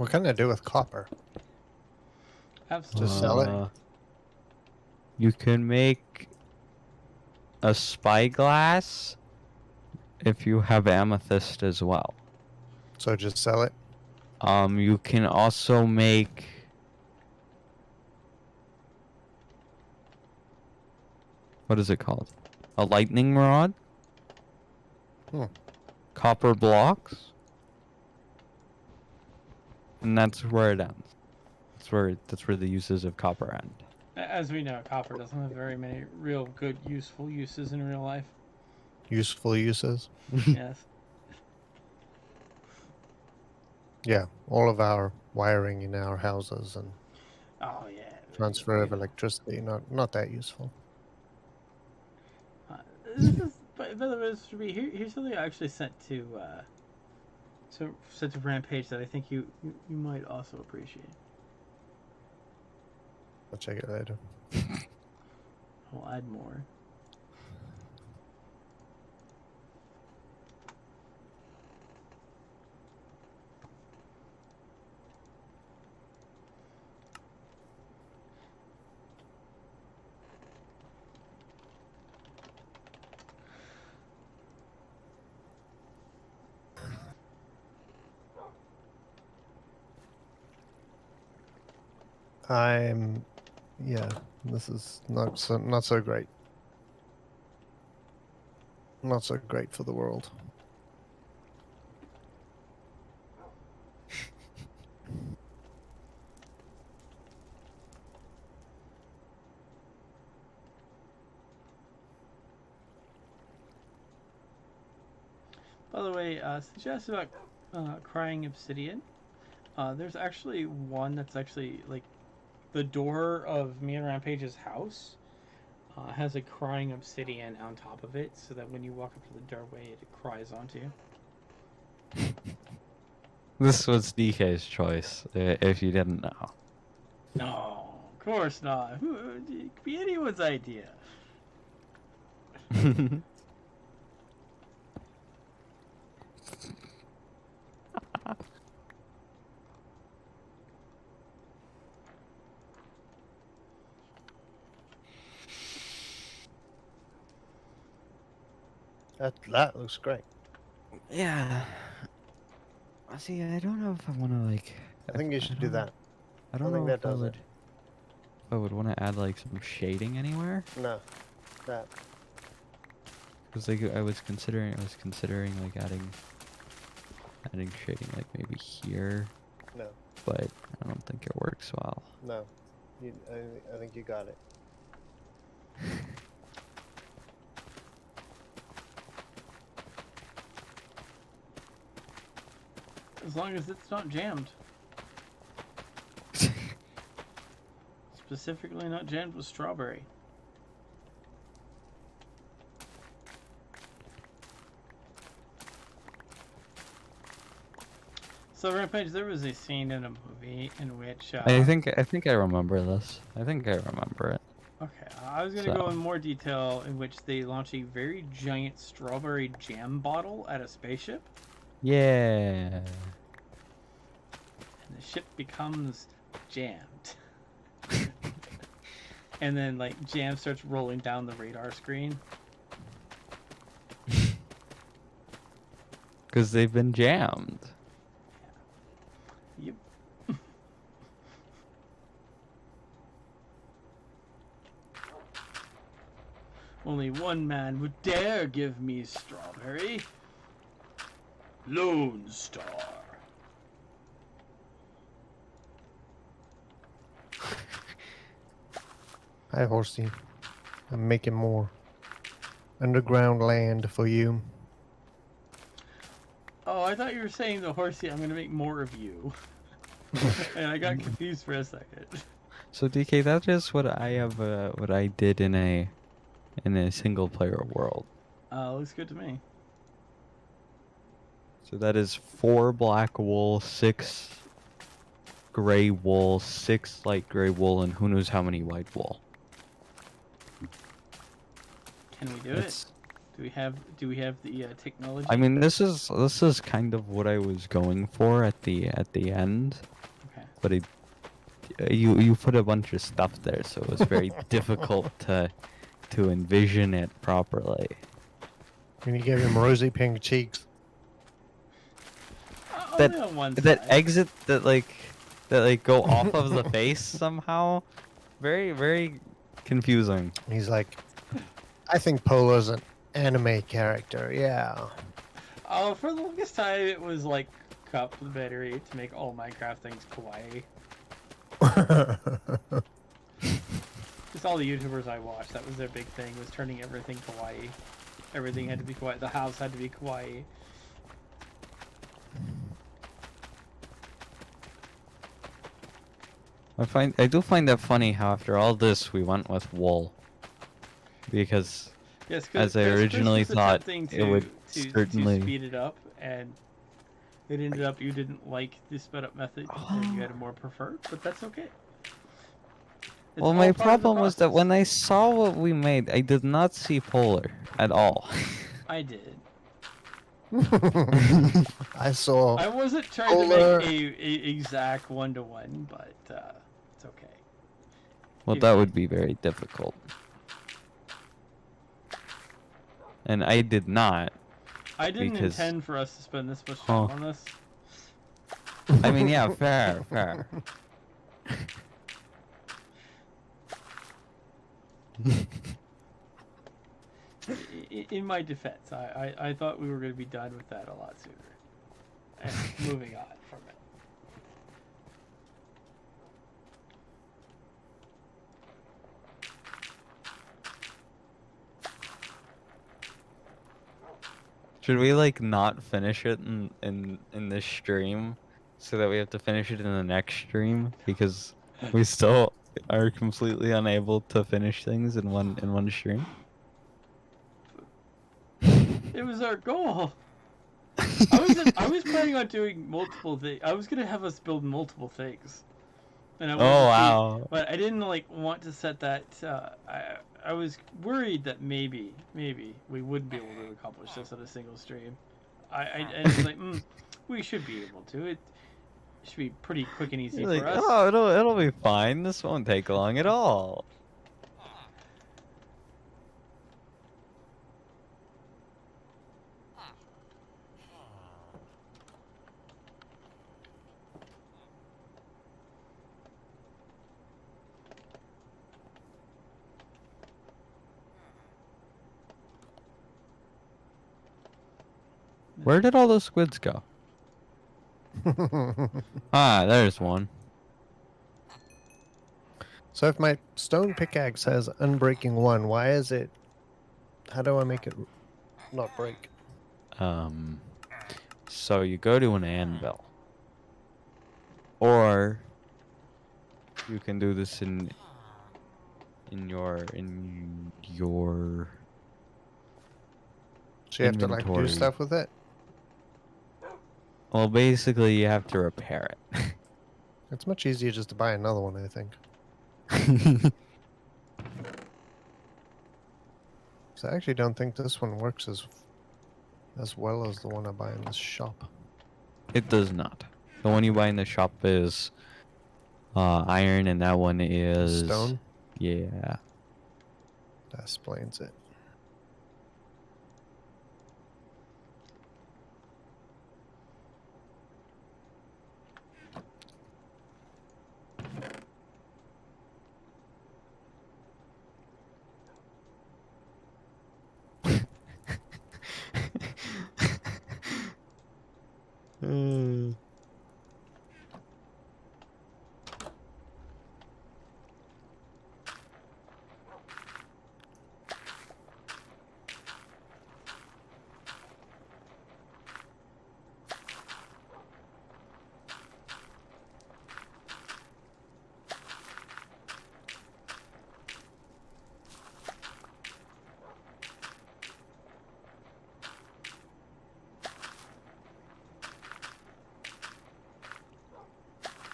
What can I do with copper? Absolutely. Just sell it? Uh, You can make a spyglass if you have amethyst as well. So just sell it? You can also make what is it called? A lightning rod? Hmm. Copper blocks? And that's where it ends. That's where the uses of copper end. As we know, copper doesn't have very many real good, useful uses in real life. Useful uses? Yes. Yeah, all of our wiring in our houses and Oh yeah. transfer of electricity, not that useful. This is, by the way, this should be here's something I actually sent to Rampage that I think you might also appreciate. I'll check it later. I'll add more. Yeah, this is not so great. Not so great for the world. By the way, since you asked about crying obsidian, there's actually one that's actually like the door of me and Rampage's house has a crying obsidian on top of it, so that when you walk up to the doorway, it cries onto you. This was DK's choice, if you didn't know. No, of course not. It could be anyone's idea. That looks great. Yeah. See, I don't know if I want to like. I think you should do that. I don't think know that if I does would. it. If I would want to add like some shading anywhere. No, that. Because like I was considering like adding shading like maybe here, No, but I don't think it works well. no. I think you got it. As long as it's not jammed. Specifically not jammed with strawberry. So Rampage, there was a scene in a movie in which I think I remember this. I think I remember it. okay, I was gonna go in more detail in which they launch a very giant strawberry jam bottle at a spaceship. Yeah. And the ship becomes jammed. And then like jam starts rolling down the radar screen. Because they've been jammed. Yep. Only one man would dare give me strawberry. Lone Star. Hi, Horsey. I'm making more underground land for you. Oh, I thought you were saying the horsey. I'm gonna make more of you. And I got confused for a second. So DK, that's just what I have. What I did in a single player world. Looks good to me. So that is 4 black wool, 6 gray wool, 6 light gray wool, and who knows how many white wool. Can we do it? Do we have the technology? I mean, this is kind of what I was going for at the end, Okay. but you put a bunch of stuff there, so it was very difficult to envision it properly. When you give him rosy pink cheeks. Only on one That side. exit that go off of the face somehow, very confusing. He's like, I think Polo's an anime character. Yeah. Oh, for the longest time, it was like cup battery to make all Minecraft things kawaii. Just all the YouTubers I watched, that was their big thing, was turning everything kawaii. Everything had to be kawaii. The house had to be kawaii. I do find that funny how after all this we went with wool, because Yes, as I originally thought it would to certainly speed it up, and it ended up you didn't like the sped up method, and you had a more preferred, but that's okay. It's well, all my part of the problem was that process. when I saw what we made, I did not see polar at all. I did. I saw. I wasn't trying Polar. to make a exact 1-to-1, but it's okay. Well, that would be very difficult. And I did not. I didn't because- intend for us to spend this much time on this. I mean, yeah, fair. In my defense, I thought we were going to be done with that a lot sooner. And moving on from it. Should we like not finish it in this stream, so that we have to finish it in the next stream because we still are completely unable to finish things in one stream? It was our goal. I was planning on doing multiple things. I was gonna have us build multiple things. And I wanted to see- wow. but I didn't like want to set that. I was worried that maybe we wouldn't be able to accomplish this on a single stream. I was like, we should be able to. It should be pretty quick and easy You're like, for us. oh, it'll be fine. This won't take long at all. Where did all those squids go? Ah, there's one. So if my stone pickaxe has unbreaking 1, why is it? How do I make it not break? So you go to an anvil, or you can do this in your So you have to like inventory. do stuff with it. Well, basically you have to repair it. It's much easier just to buy another one, I think. So I actually don't think this one works as well as the one I buy in this shop. It does not. The one you buy in the shop is iron, and that one is Stone. Yeah. That explains it.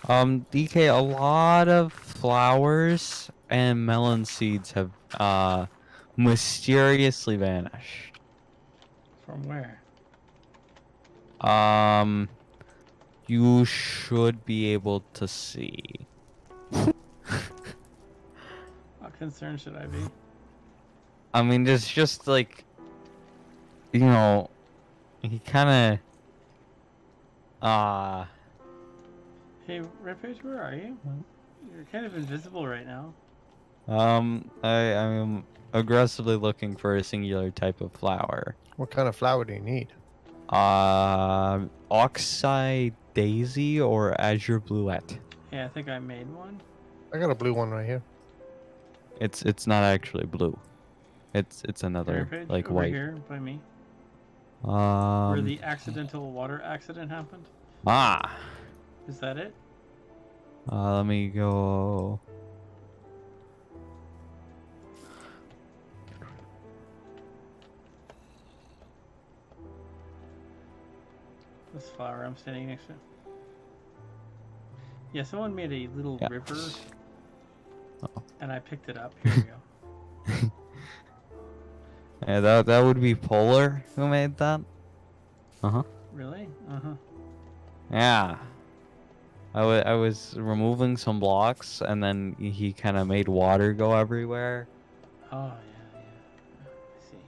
DK, a lot of flowers and melon seeds have mysteriously vanished. From where? You should be able to see. How concerned should I be? I mean, there's just like, you know, he kind of, Hey, Redpage, where are you? You're kind of invisible right now. I'm aggressively looking for a singular type of flower. What kind of flower do you need? Oxeye daisy or azure bluette. Yeah, I think I made one. I got a blue one right here. It's not actually blue. It's another Redpage, like over white. here by me. Where Um. the accidental water accident happened. Ah. Is that it? Let me go. This flower I'm standing next to. Yeah, someone made a little Yeah. river, Oh. and I picked it up. Here we go. Yeah, that would be Polar who made that. Uh-huh. Really? Uh-huh. Yeah. I was removing some blocks and then he kind of made water go everywhere. Oh, yeah. I see.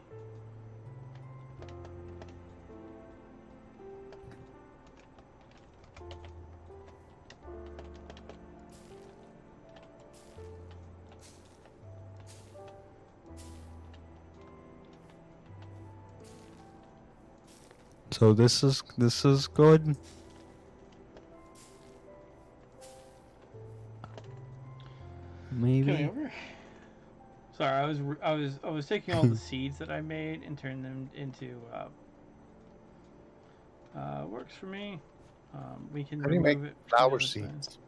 So this is good. Coming Maybe. over. Sorry, I was taking all the seeds that I made and turning them into works for me. We can How do you remove make it from the flower other side. seeds?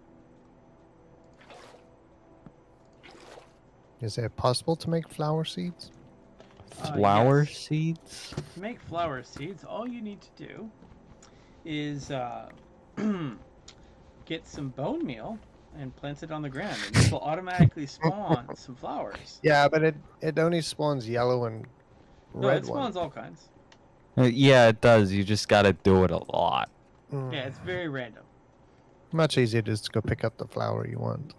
Is it possible to make flower seeds? Flower Yes. seeds? To make flower seeds, all you need to do is get some bone meal and plant it on the ground, and this will automatically spawn some flowers. Yeah, but it only spawns yellow and No, red it spawns all kinds. Yeah, it does. You just gotta do it a lot. one. Yeah, it's very random. Much easier to just go pick up the flower you want.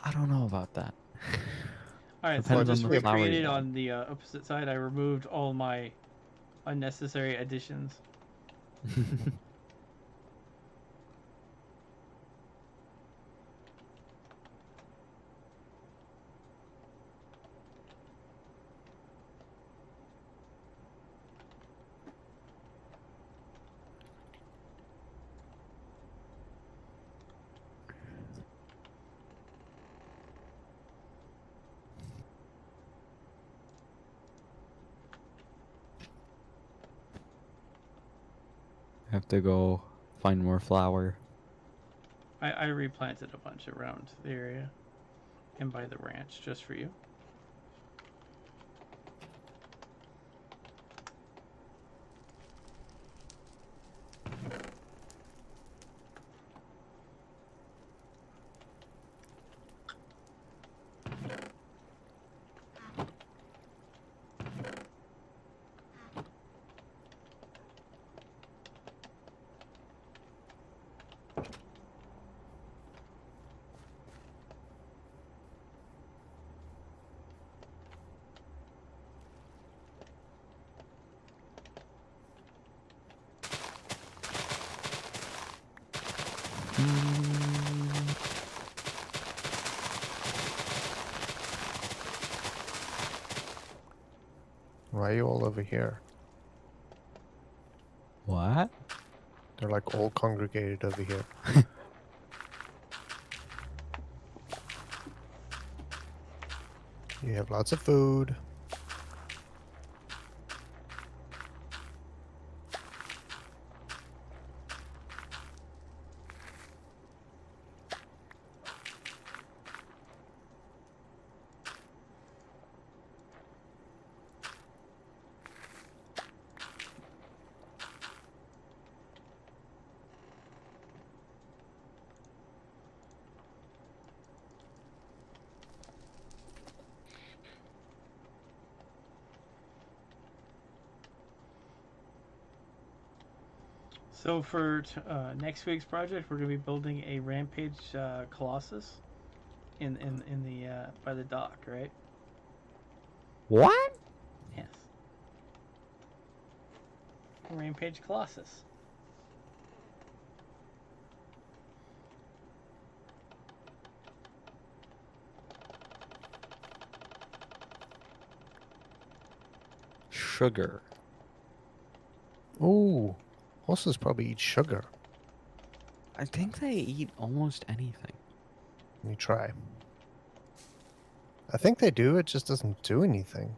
I don't know about that. All right, so Depends on just the flower you recreated want. on the opposite side. I removed all my unnecessary additions. I have to go find more flour. I replanted a bunch around the area and by the ranch just for you. Why are you all over here? What? They're like all congregated over here. You have lots of food. So for next week's project, we're going to be building a Rampage Colossus in the by the dock, right? What? Yes. Rampage Colossus. Sugar. Ooh, horses probably eat sugar. I think they eat almost anything. Let me try. I think they do. It just doesn't do anything.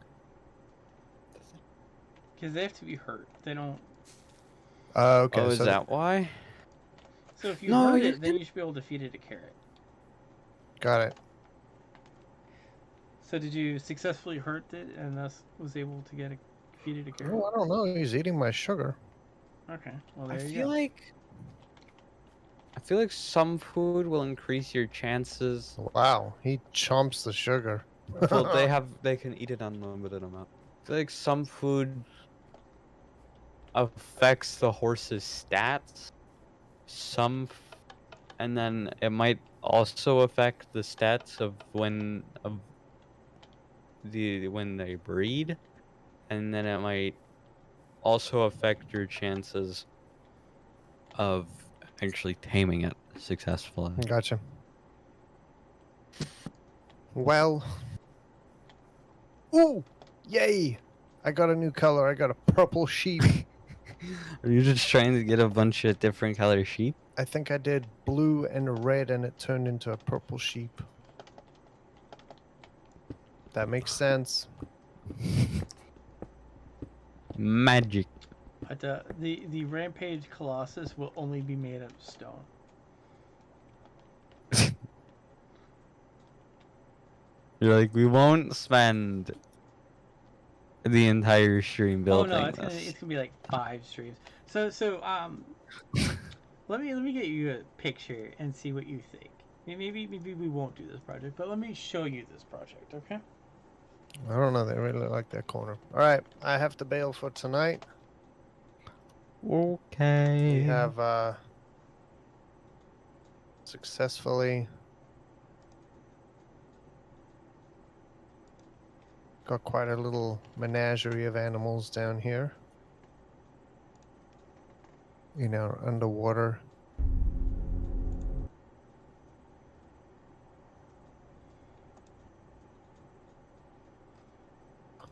Because they have to be hurt. They don't. Okay. Oh, is so that why? So if you No, hurt you it, then can- you should be able to feed it a carrot. got it. So did you successfully hurt it and thus was able to feed it a carrot? Oh, I don't know. He's eating my sugar. Okay, well I there you feel go. I feel like some food will increase your chances. Wow, he chomps the sugar. Well, they can eat it unlimited amount. I feel like some food affects the horse's stats. And then it might also affect the stats of when they breed, and then it might also affect your chances of actually taming it successfully. Gotcha. Well. Ooh! Yay! I got a new color. I got a purple sheep. Are you just trying to get a bunch of different color sheep? I think I did blue and red and it turned into a purple sheep. That makes sense. Magic. But the Rampage Colossus will only be made of stone. You're like, we won't spend the entire stream Oh building no, this. it's gonna be like 5 streams. So let me get you a picture and see what you think. Maybe we won't do this project, but let me show you this project, okay? I don't know. They really like that corner. All right, I have to bail for tonight. Okay. We have successfully got quite a little menagerie of animals down here in our underwater.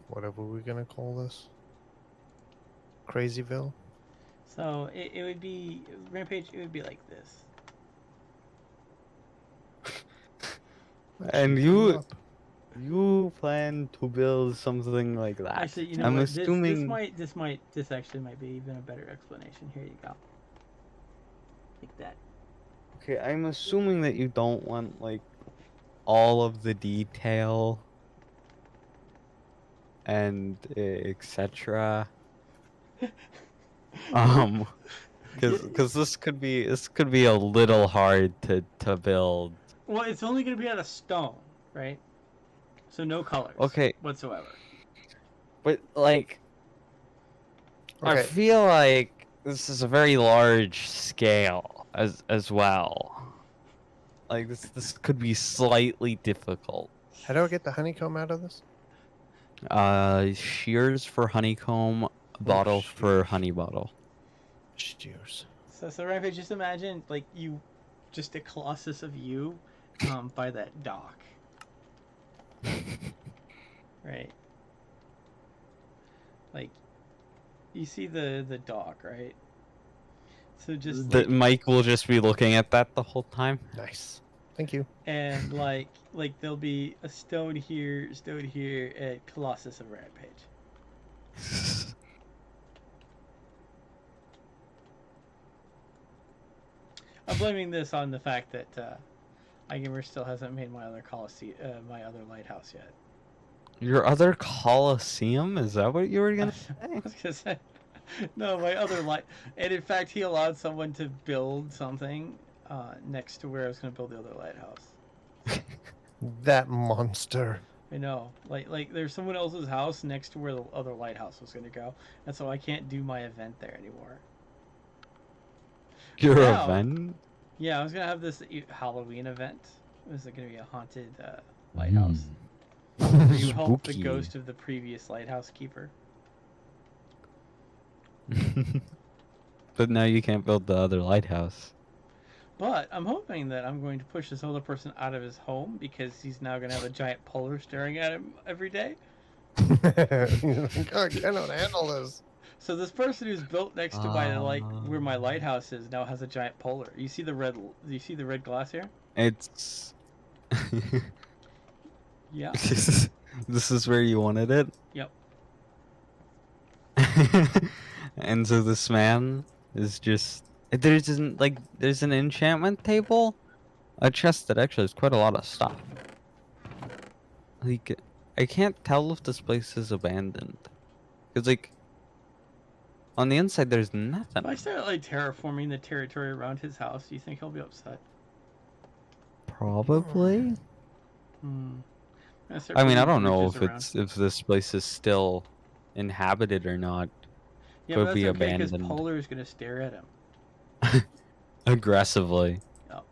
Whatever we're gonna call this. Crazyville. So it would be Rampage. It would be like this. And Coming up. you plan to build something like that? Actually, you know I'm what? assuming. This actually might be even a better explanation. Here you go. Like that. Okay, I'm assuming that you don't want like all of the detail and etc. Because this could be a little hard to build. Well, it's only going to be out of stone, right? So no colors. Okay. Whatsoever. But like, I Okay. feel like this is a very large scale as well. Like this could be slightly difficult. How do I get the honeycomb out of this? Shears for honeycomb, bottle for honey bottle. Cheers. So Rampage, just imagine like just a colossus of you, by that dock. Right. Like, you see the dock, right? So just like, Mike will just be looking at that the whole time. Nice. Thank you. and like there'll be a stone here, at Colossus of Rampage. I'm blaming this on the fact that iGamer still hasn't made my other my other lighthouse yet. Your other Coliseum? Is that what you were gonna I say? was gonna say, no, my other light. And in fact, he allowed someone to build something next to where I was gonna build the other lighthouse. That monster. I know, like there's someone else's house next to where the other lighthouse was gonna go, and so I can't do my event there anymore. Your Now, event? yeah, I was gonna have this Halloween event. It was gonna be a haunted lighthouse where you help the Spooky. ghost of the previous lighthouse keeper. But now you can't build the other lighthouse. But I'm hoping that I'm going to push this other person out of his home because he's now gonna have a giant polar staring at him every day. He's like, I cannot handle this. So this person who's built next to my where my lighthouse is now has a giant polar. You see the red? You see the red glass here? It's. Yeah. This is where you wanted it? Yep. And so this man is just. There's an enchantment table? A chest that actually has quite a lot of stuff. Like, I can't tell if this place is abandoned. Because, like, on the inside there's nothing. If I start like terraforming the territory around his house, do you think he'll be upset? Probably. I I don't know if this place is still inhabited or not. Yeah, Could but be that's okay because abandoned. Polar is gonna stare at him. Aggressively. Yep.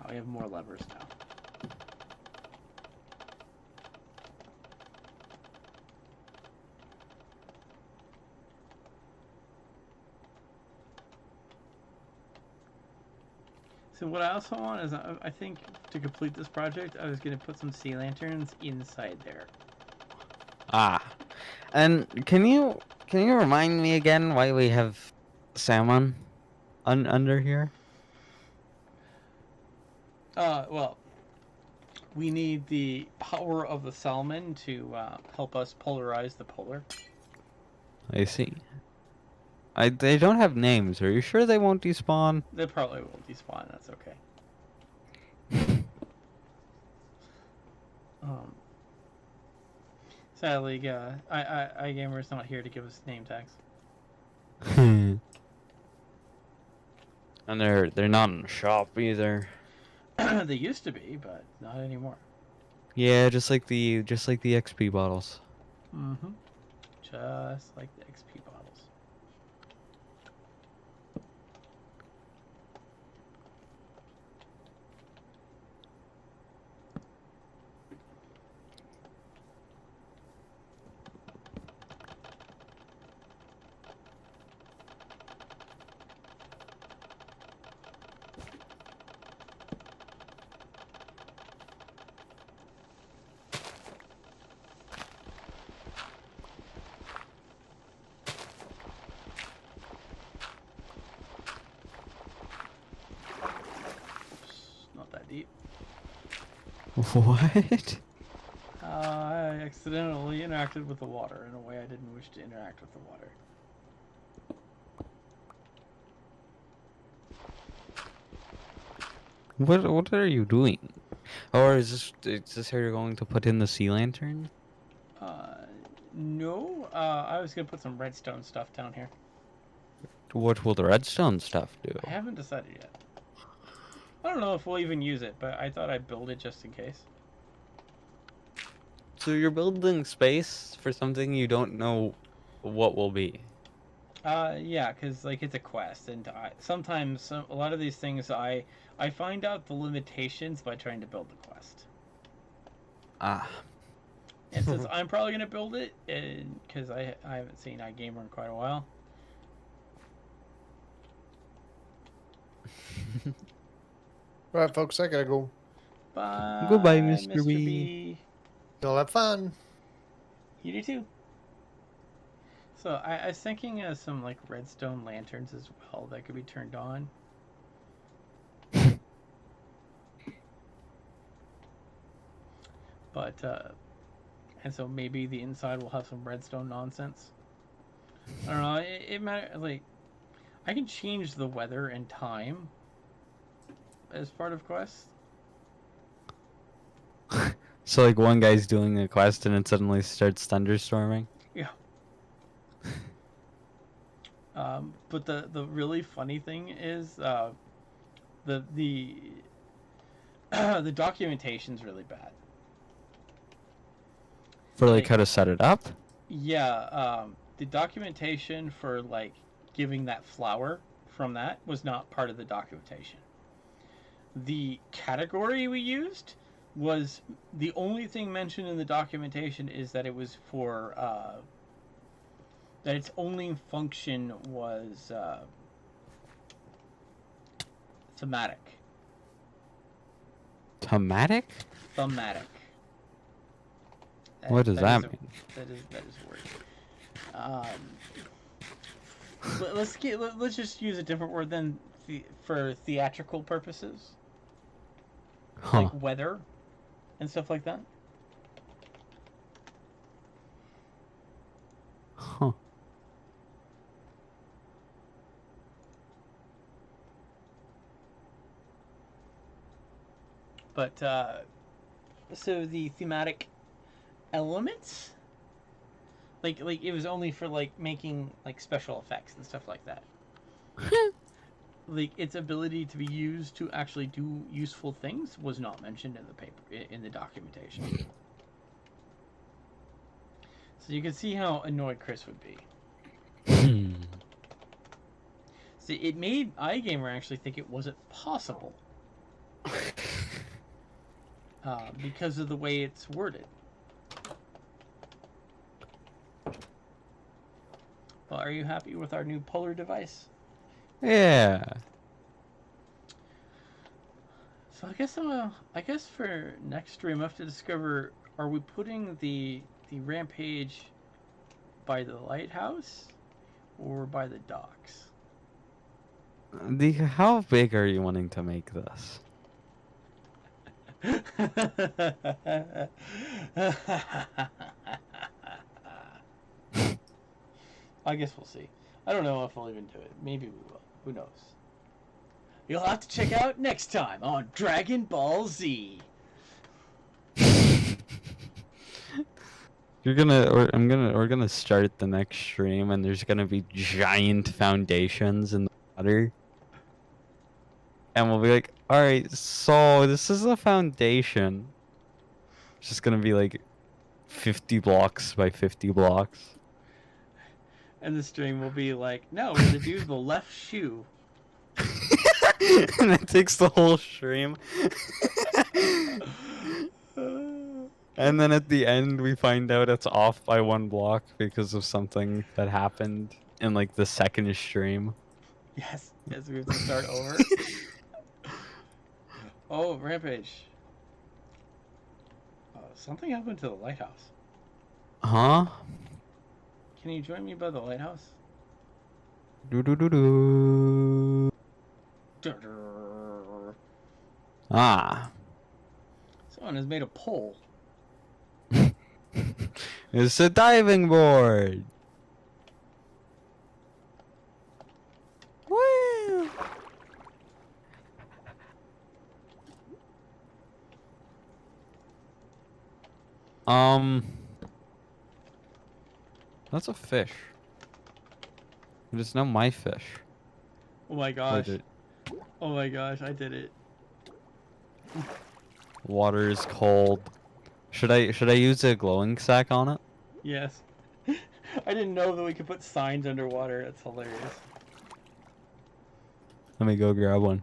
I have more levers now. So what I also want is, I think to complete this project, I was going to put some sea lanterns inside there. And can you remind me again why we have salmon under here? Well, we need the power of the salmon to help us polarize the polar. I see. They don't have names. Are you sure they won't despawn? They probably will despawn. That's okay. Sadly, iGamer's not here to give us name tags. And they're not in the shop either. They used to be, but not anymore. Yeah, just like the XP bottles. Mm-hmm. Just like the XP bottles. Deep. What? I accidentally interacted with the water in a way I didn't wish to interact with the water. What are you doing? Or is this how you're going to put in the sea lantern? No. I was gonna put some redstone stuff down here. What will the redstone stuff do? I haven't decided yet. I don't know if we'll even use it, but I thought I'd build it just in case. So you're building space for something you don't know what will be. Yeah, because like it's a quest, and sometimes a lot of these things I find out the limitations by trying to build the quest. And since I'm probably gonna build it, because I haven't seen iGamer in quite a while. Right, folks, I gotta go. Bye. Goodbye, Mr. B. You'll have fun. You do too. So I was thinking of some like redstone lanterns as well that could be turned on. But and so maybe the inside will have some redstone nonsense. I don't know. It matter like I can change the weather and time as part of quests. So like one guy's doing a quest and it suddenly starts thunderstorming. Yeah. But the really funny thing is the the documentation's really bad. For like how to set it up? Yeah, the documentation for like giving that flower from that was not part of the documentation. The category we used was the only thing mentioned in the documentation is that it was for that its only function was thematic. Thematic? Thematic. What does that mean? That is a word. Let's just use a different word than for theatrical purposes, Huh. like weather and stuff like that. Huh. But so the thematic elements, like it was only for like making like special effects and stuff like that. Like its ability to be used to actually do useful things was not mentioned in the paper in the documentation. So you can see how annoyed Chris would be. See, it made iGamer actually think it wasn't possible because of the way it's worded. Well, are you happy with our new polar device? Yeah. So I guess for next stream I have to discover, are we putting the rampage by the lighthouse or by the docks? How big are you wanting to make this? I guess we'll see. I don't know if I'll even do it. Maybe we will. Who knows? You'll have to check out next time on Dragon Ball Z. We're gonna start the next stream and there's gonna be giant foundations in the water. And we'll be like, alright, so this is a foundation. It's just gonna be like 50 blocks by 50 blocks. And the stream will be like, no, we're the dude with the left shoe. And it takes the whole stream. And then at the end we find out it's off by 1 block because of something that happened in like the second stream. Yes, we have to start over. Oh, Rampage. Something happened to the lighthouse. Huh? Can you join me by the lighthouse? Do. Ah. Someone has made a pole. It's a diving board. Woo! That's a fish. It is now my fish. Oh my gosh. Oh my gosh, I did it. Water is cold. Should I use a glowing sack on it? Yes. I didn't know that we could put signs underwater. That's hilarious. Let me go grab one.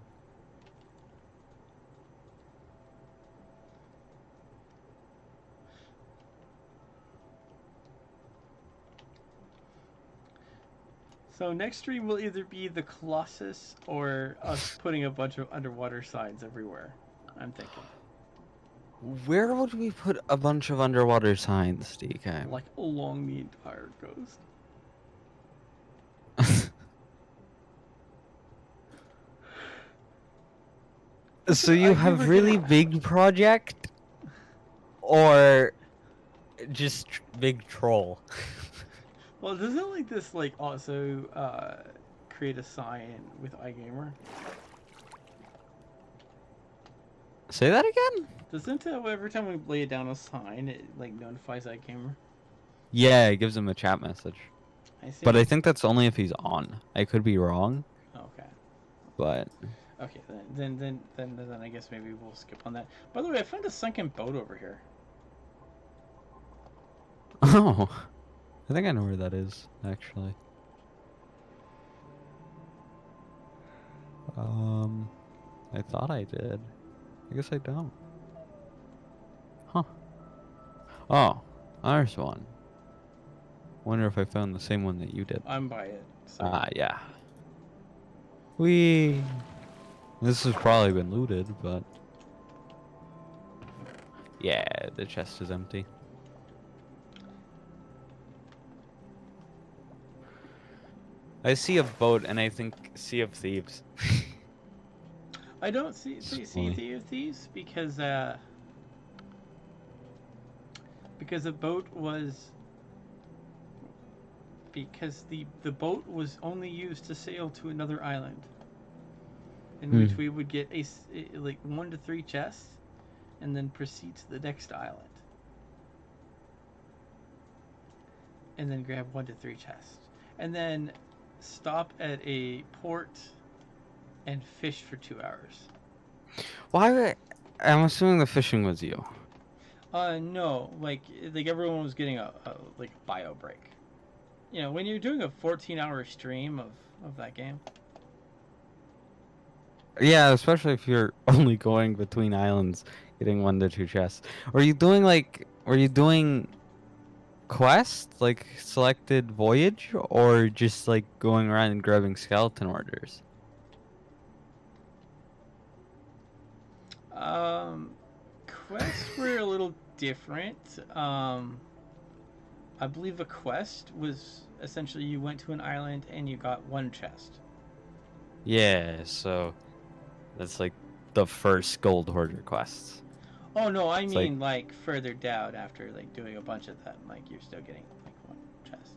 So next stream will either be the Colossus or us putting a bunch of underwater signs everywhere. I'm thinking. Where would we put a bunch of underwater signs, DK? Like along the entire coast. So you have really big project, or just big troll? Well, doesn't like this like also create a sign with iGamer? Say that again? Doesn't every time we lay down a sign, it like notifies iGamer? Yeah, it gives him a chat message. I see. But I think that's only if he's on. I could be wrong, Okay. but Okay, then I guess maybe we'll skip on that. By the way, I found a sunken boat over here. Oh, I think I know where that is, actually. I thought I did. I guess I don't. Huh. Oh, there's one. Wonder if I found the same one that you did. I'm by it. So. Ah, yeah. Whee! This has probably been looted, but... Yeah, the chest is empty. I see a boat, and I think Sea of Thieves. I don't see funny. thieves because the boat was the boat was only used to sail to another island, in which we would get like 1 to 3 chests, and then proceed to the next island, and then grab 1 to 3 chests, and then stop at a port and fish for 2 hours. Why? I'm assuming the fishing was you. No, like everyone was getting a bio break. You know, when you're doing a 14-hour stream of that game. Yeah, especially if you're only going between islands, getting 1 to 2 chests. Were you doing quest, like selected voyage, or just like going around and grabbing skeleton orders? Quests were a little different. I believe a quest was essentially you went to an island and you got 1 chest. Yeah, so that's like the first gold hoarder quests. Oh no, I It's mean like further down after like doing a bunch of that, like you're still getting like 1 chest,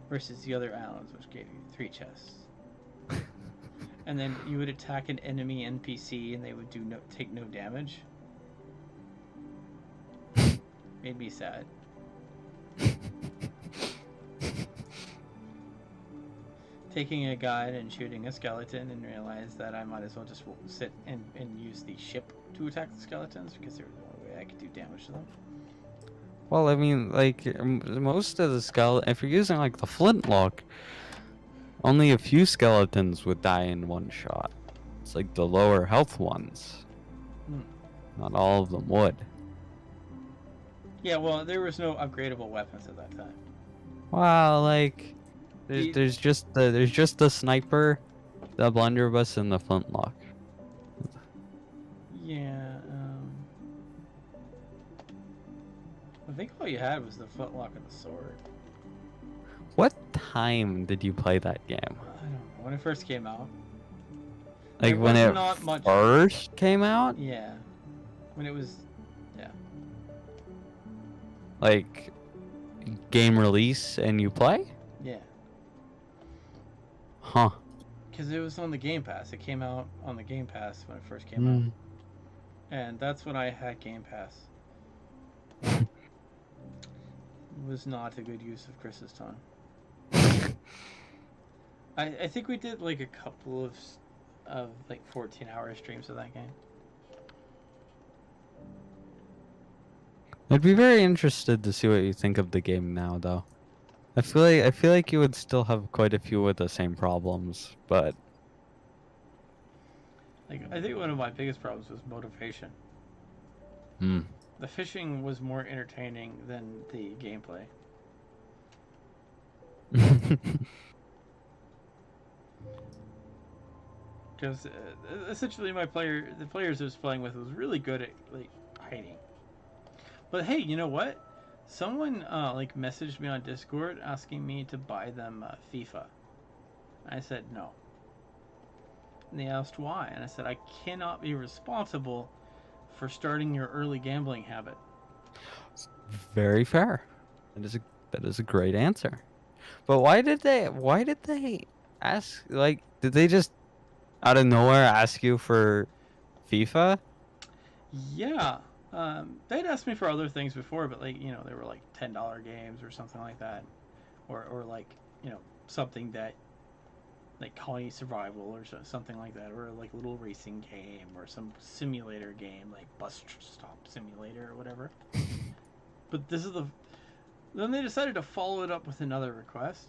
versus the other islands which gave you 3 chests. And then you would attack an enemy NPC and they would take no damage. Made me sad. Taking a guide and shooting a skeleton and realized that I might as well just sit and use the ship to attack the skeletons because they're the only way I could do damage to them. Well, I mean, like most of the skeleton, if you're using like the flintlock, only a few skeletons would die in 1 shot. It's like the lower health ones. Not all of them would. Yeah, well, there was no upgradable weapons at that time. Wow, like there's just the sniper, the blunderbuss, and the flintlock. Yeah, I think all you had was the flintlock and the sword. What time did you play that game? I don't know. When it first came out. Like when it first came out? Yeah. When it was, yeah. Like game release and you play? Yeah. Huh. Because it was on the Game Pass. It came out on the Game Pass when it first came out. And that's when I had Game Pass. It was not a good use of Chris's time. I think we did like a couple of like 14-hour streams of that game. I'd be very interested to see what you think of the game now, though. I feel like you would still have quite a few with the same problems, but like I think one of my biggest problems was motivation. The fishing was more entertaining than the gameplay. Because essentially the players I was playing with was really good at like hiding. But hey, you know what? Someone like messaged me on Discord asking me to buy them FIFA. I said no. And they asked why, and I said I cannot be responsible for starting your early gambling habit. Very fair. That is a great answer. But why did they ask, like, did they just out of nowhere ask you for FIFA? Yeah. They'd asked me for other things before, but like, you know, they were like $10 games or something like that. Or like, you know, something that like Colony Survival or something like that, or like a little racing game or some simulator game like Bus Stop Simulator or whatever. But this is the then they decided to follow it up with another request.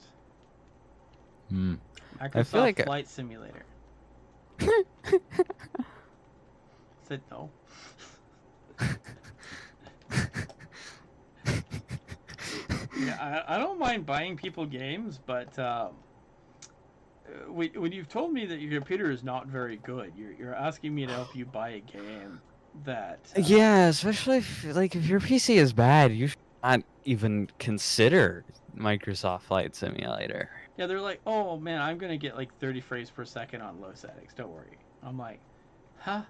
I feel like Flight Simulator. Said no. Yeah, I don't mind buying people games, but when you've told me that your computer is not very good, you're asking me to help you buy a game that... Yeah, especially if your PC is bad, you should not even consider Microsoft Flight Simulator. Yeah, they're like, oh man, I'm gonna get like 30 frames per second on low settings, don't worry. I'm like, huh?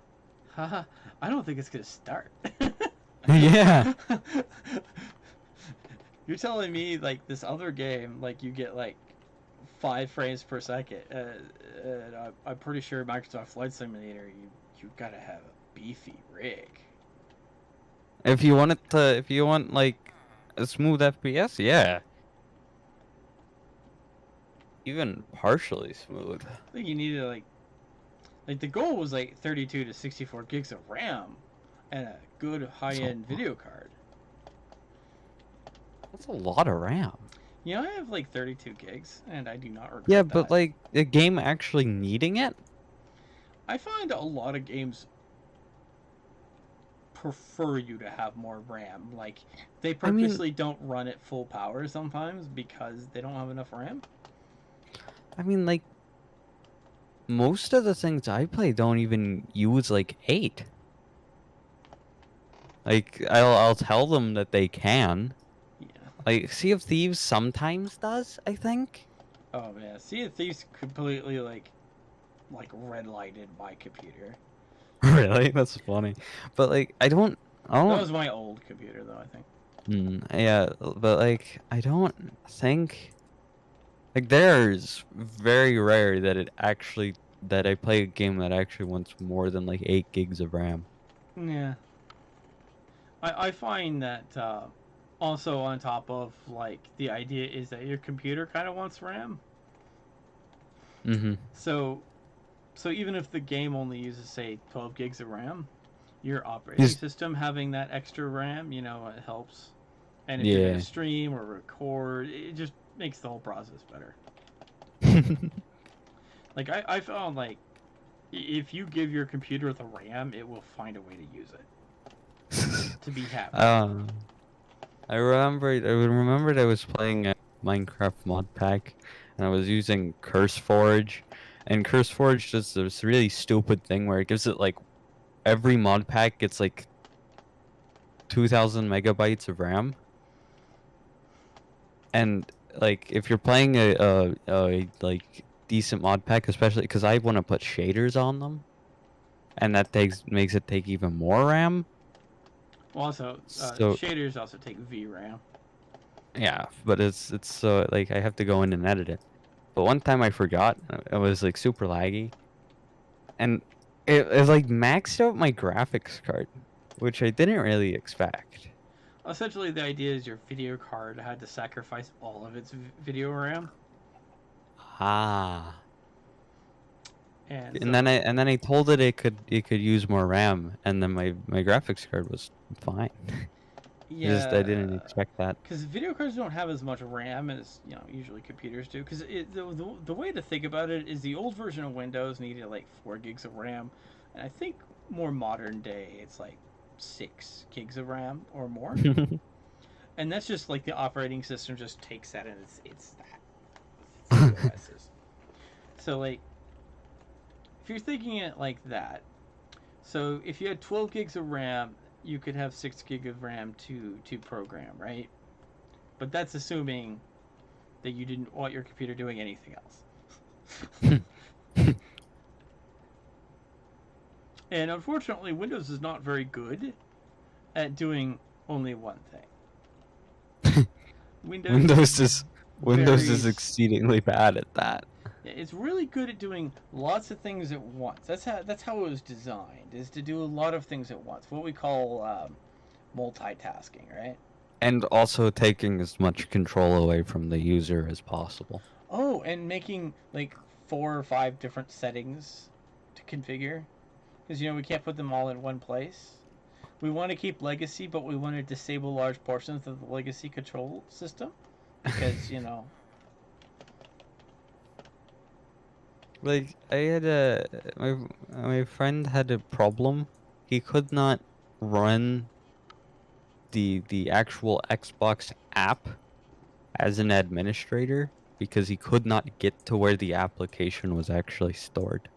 I don't think it's gonna start. Yeah. You're telling me like this other game, like you get like 5 frames per second. I'm pretty sure Microsoft Flight Simulator, you gotta have a beefy rig. If you want like a smooth FPS, yeah. Even partially smooth. I think you needed like the goal was like 32 to 64 gigs of RAM and a good high-end video card. That's a lot of RAM. You know, I have like 32 gigs, and I do not regret Yeah, that. but like the game actually needing it? I find a lot of games prefer you to have more RAM. Like, they purposely don't run at full power sometimes because they don't have enough RAM. I mean, like, most of the things I play don't even use like 8. Like, I'll tell them that they can. Yeah. Like, Sea of Thieves sometimes does, I think. Oh man, Sea of Thieves completely like red lighted my computer. Really? That's funny. But like, I don't. That was my old computer though, I think. Yeah, but like, I don't think. Like, there's very rare that I play a game that actually wants more than like 8 gigs of RAM. Yeah. I find that also on top of like the idea is that your computer kind of wants RAM. So even if the game only uses say 12 gigs of RAM, your operating system having that extra RAM, you know, it helps. And if you're gonna stream or record, it just makes the whole process better. Like I found like if you give your computer the RAM, it will find a way to use it to be happy. I remembered I was playing a Minecraft mod pack, and I was using CurseForge, and CurseForge does this really stupid thing where it gives it like every mod pack gets like 2,000 megabytes of RAM, and like if you're playing a like decent mod pack, especially because I want to put shaders on them, and that makes it take even more RAM. Also, shaders also take VRAM. Yeah, but it's so like I have to go in and edit it. But one time I forgot, it was like super laggy, and it like maxed out my graphics card, which I didn't really expect. Essentially, the idea is your video card had to sacrifice all of its video RAM. Ah. And then I told it it could use more RAM, and then my graphics card was fine. Yeah, I didn't expect that. Because video cards don't have as much RAM as usually computers do. Because the way to think about it is the old version of Windows needed like 4 gigs of RAM, and I think more modern day it's like 6 gigs of RAM or more. And that's just like the operating system just takes that and it's that. So like, if you're thinking it like that, so if you had 12 gigs of RAM, you could have 6 gig of RAM to program, right? But that's assuming that you didn't want your computer doing anything else. And unfortunately, Windows is not very good at doing only one thing. Windows is exceedingly bad at that. It's really good at doing lots of things at once. That's how it was designed, is to do a lot of things at once. What we call multitasking, right? And also taking as much control away from the user as possible. Oh, and making like 4 or 5 different settings to configure, because we can't put them all in one place. We want to keep legacy, but we want to disable large portions of the legacy control system, because Like I had my friend had a problem. He could not run the actual Xbox app as an administrator because he could not get to where the application was actually stored.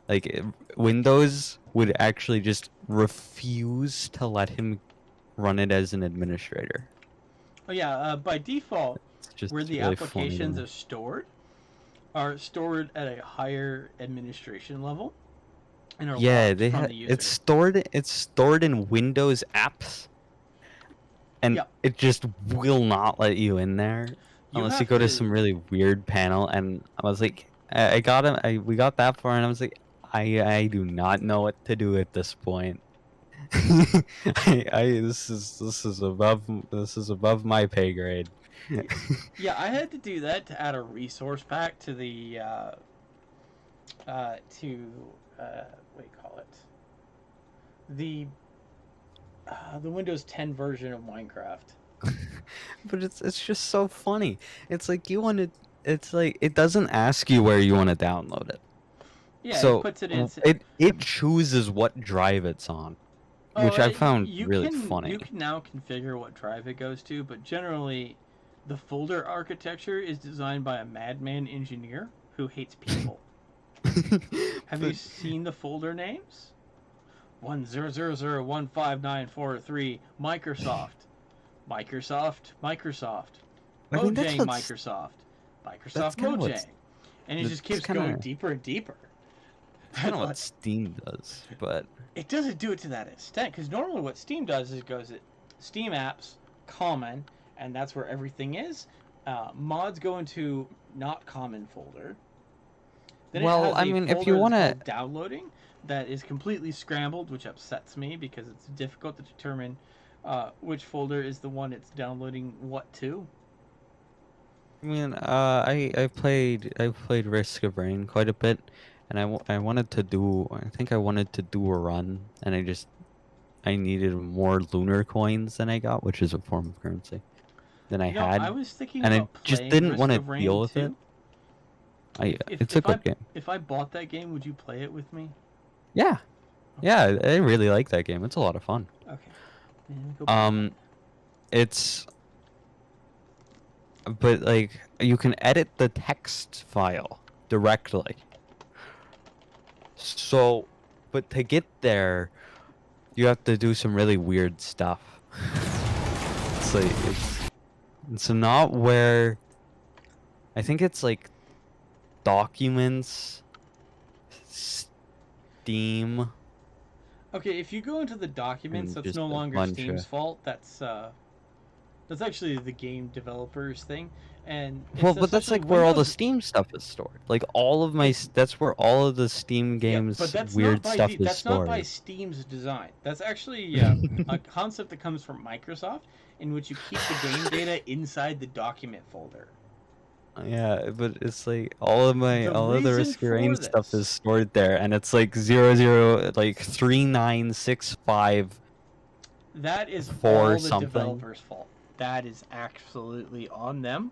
Like Windows would actually just refuse to let him run it as an administrator. Oh yeah, by default, It's just where the really funny to applications me. are stored at a higher administration level, and are Yeah, locked they from have the user. it's stored in Windows apps, and Yeah. it just will not let you in there unless you have go to some really weird panel. And I was like, I got him. We got that far, and I was like, I do not know what to do at this point. This is above my pay grade. Yeah, I had to do that to add a resource pack to the what do you call it? The Windows 10 version of Minecraft. But it's just so funny. It's like it's like it doesn't ask you where you want to download it. Yeah, So it puts it in. it chooses what drive it's on, which I found really funny. You can now configure what drive it goes to, but generally, the folder architecture is designed by a madman engineer who hates people. Have you seen the folder names? 1000159443 Microsoft. Microsoft. I mean, that's Mojang Microsoft. Microsoft Mojang. And it just keeps going deeper and deeper. That's kind of what Steam does, but it doesn't do it to that extent, because normally what Steam does is it goes at Steam apps, common, and that's where everything is. Mods go into not common folder. Then well, it has I mean, if you want to downloading, that is completely scrambled, which upsets me because it's difficult to determine which folder is the one it's downloading what to. I mean, I played Risk of Rain quite a bit, and I wanted to do a run, and I needed more lunar coins than I got, which is a form of currency, than I had. I was thinking and about I just playing didn't Risk want to of Rain deal with too. it's a good game. If I bought that game, would you play it with me? Yeah, yeah, I really like that game. It's a lot of fun. Okay. But like you can edit the text file directly. So, but to get there, you have to do some really weird stuff. It's like it's not where I think it's like documents, Steam. Okay, if you go into the documents, that's no longer Steam's fault. That's actually the game developer's thing. And well, but that's like where all the Steam stuff is stored. Like all of my that's where all of the Steam games weird stuff is stored. That's not by Steam's design. That's actually a concept that comes from Microsoft, in which you keep the game data inside the document folder. Yeah, but it's like all of the Risk of Rain stuff is stored there, and it's like 3965. That is all the developer's fault. That is absolutely on them.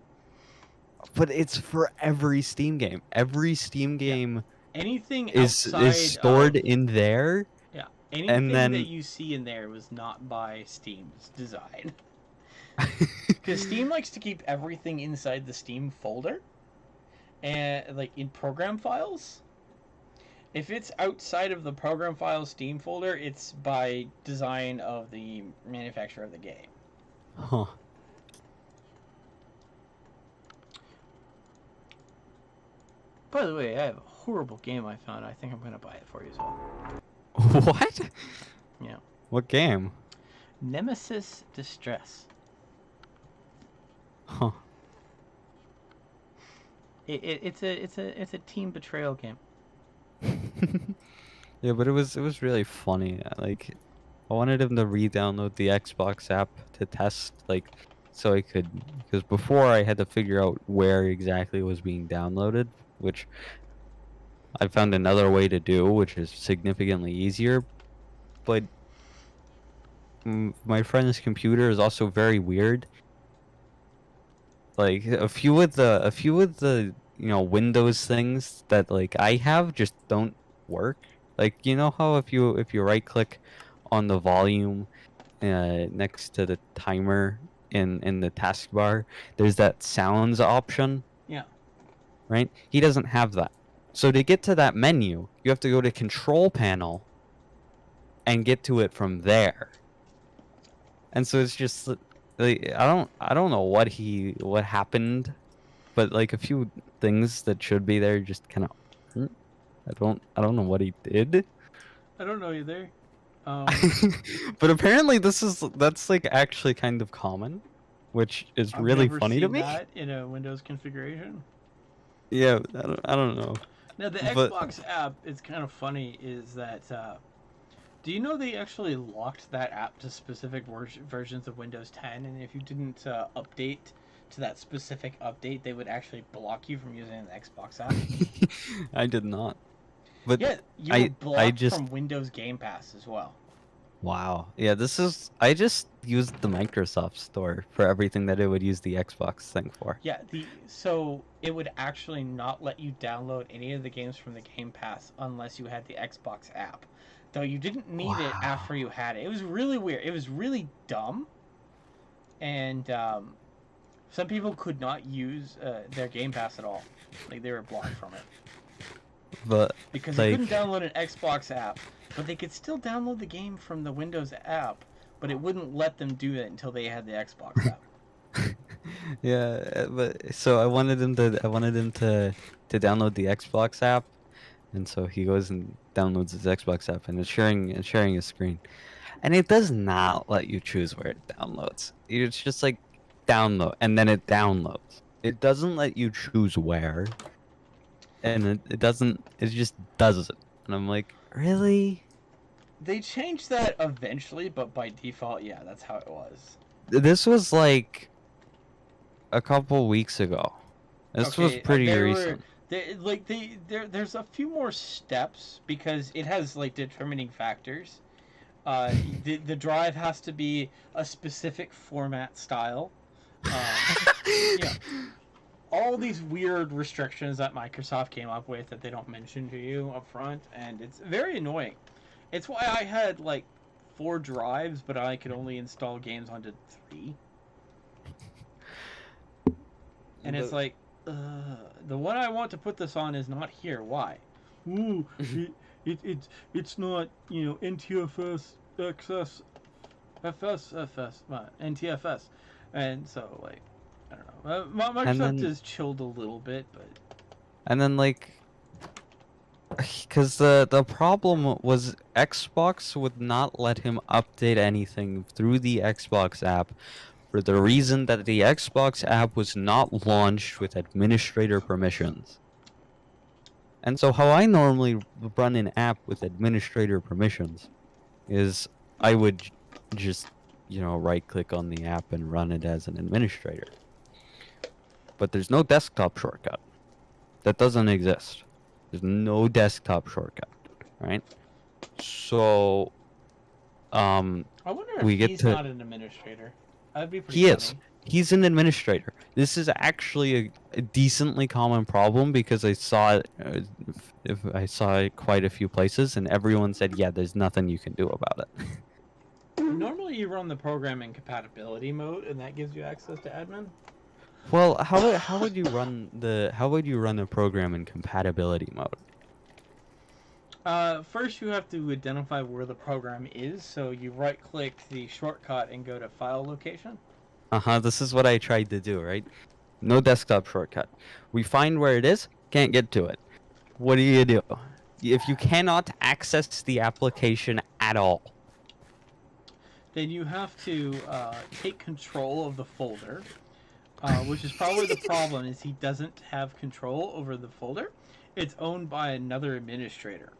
But it's for every Steam game. Every Steam game anything is stored in there. Yeah, anything that you see in there was not by Steam's design. Because Steam likes to keep everything inside the Steam folder, and like in program files. If it's outside of the program files Steam folder, it's by design of the manufacturer of the game. Huh. By the way, I have a horrible game I found. I think I'm going to buy it for you as well. What? Yeah. What game? Nemesis Distress. Huh. It's a team betrayal game. Yeah, but it was really funny. Like, I wanted him to re-download the Xbox app to test, like, so I could, because before I had to figure out where exactly it was being downloaded which I found another way to do, which is significantly easier. But my friend's computer is also very weird. Like a few of the Windows things that like I have just don't work. Like how if you right click on the volume next to the timer in the taskbar, there's that sounds option. Yeah. Right? He doesn't have that. So to get to that menu, you have to go to control panel and get to it from there. And so it's just like I don't know what happened, but like a few things that should be there just kind of I don't know what he did. I don't know either. But apparently that's like actually kind of common, which is I've really never funny to seen me. that in a Windows configuration. Yeah, I don't know. Now the But- Xbox app, it's kind of funny, is that do you know they actually locked that app to specific versions of Windows 10, and if you didn't update to that specific update, they would actually block you from using the Xbox app? I did not. But Yeah, you I- were I blocked just- from Windows Game Pass as well. wow. Yeah, I just used the Microsoft Store for everything that it would use the Xbox thing for. Yeah, so it would actually not let you download any of the games from the Game Pass unless you had the Xbox app. Though you didn't need it after you had it. It was really weird. It was really dumb. And some people could not use their Game Pass at all. Like, they were blocked from it. But Because they like- couldn't download an Xbox app. But they could still download the game from the Windows app. But it wouldn't let them do it until they had the Xbox app. yeah, but so I wanted him to download the Xbox app, and so he goes and downloads his Xbox app, and it's sharing his screen, and it does not let you choose where it downloads. It's just like download, and then it downloads. It doesn't let you choose where, and it doesn't. It just does it, and I'm like, really? They changed that eventually, but by default, yeah, that's how it was. This was like a couple weeks ago. This was Okay, pretty recent. There's a few more steps because it has like determining factors. The drive has to be a specific format style. Yeah, all these weird restrictions that Microsoft came up with that they don't mention to you up front, and it's very annoying. It's why I had like 4 drives, but I could only install games onto 3. And it's like, the one I want to put this on is not here. Why? Ooh, it's not, NTFS, XS, FS, NTFS. And so, like, I don't know. Microsoft has chilled a little bit, but... And then, like, because the problem was Xbox would not let him update anything through the Xbox app for the reason that the Xbox app was not launched with administrator permissions. And so how I normally run an app with administrator permissions is I would just, right click on the app and run it as an administrator. But there's no desktop shortcut. That doesn't exist. There's no desktop shortcut, right? So, I wonder if he's not an administrator. That'd be pretty He funny. is. He's an administrator. This is actually a decently common problem because I saw it quite a few places, and everyone said, "Yeah, there's nothing you can do about it." Normally, you run the program in compatibility mode, and that gives you access to admin. Well, how would you run a program in compatibility mode? First, you have to identify where the program is. So you right-click the shortcut and go to File Location. This is what I tried to do, right? No desktop shortcut. We find where it is, can't get to it. What do you do? If you cannot access the application at all, then you have to take control of the folder, which is probably the problem, is he doesn't have control over the folder. It's owned by another administrator.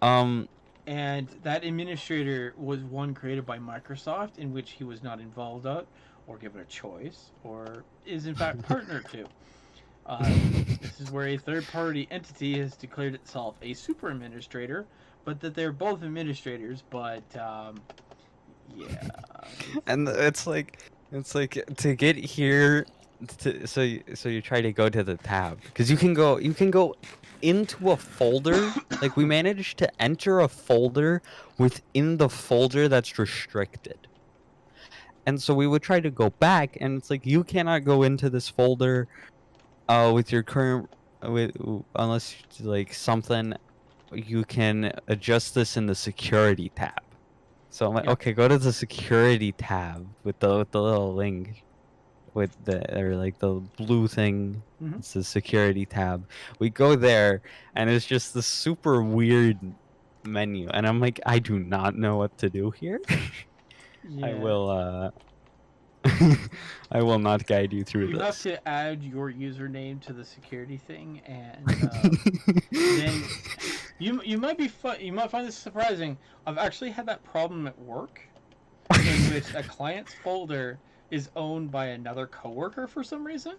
And that administrator was one created by Microsoft, in which he was not involved in, or given a choice, or is in fact partnered to. This is where a third-party entity has declared itself a super administrator, but that they're both administrators. But yeah, And it's like to get here, so you try to go to the tab because you can go into a folder. Like we managed to enter a folder within the folder that's restricted. And so we would try to go back, and it's like you cannot go into this folder with your current unless like something you can adjust this in the security tab. So I'm like, Yeah. okay, go to the security tab with the little link with the blue thing. Mhm. It's the security tab. We go there, and it's just the super weird menu, and I'm like, I do not know what to do here. I yeah. will I will not guide you through You this. have to add your username to the security thing, and then you might be you might find this surprising. I've actually had that problem at work, in which a client's folder is owned by another coworker for some reason.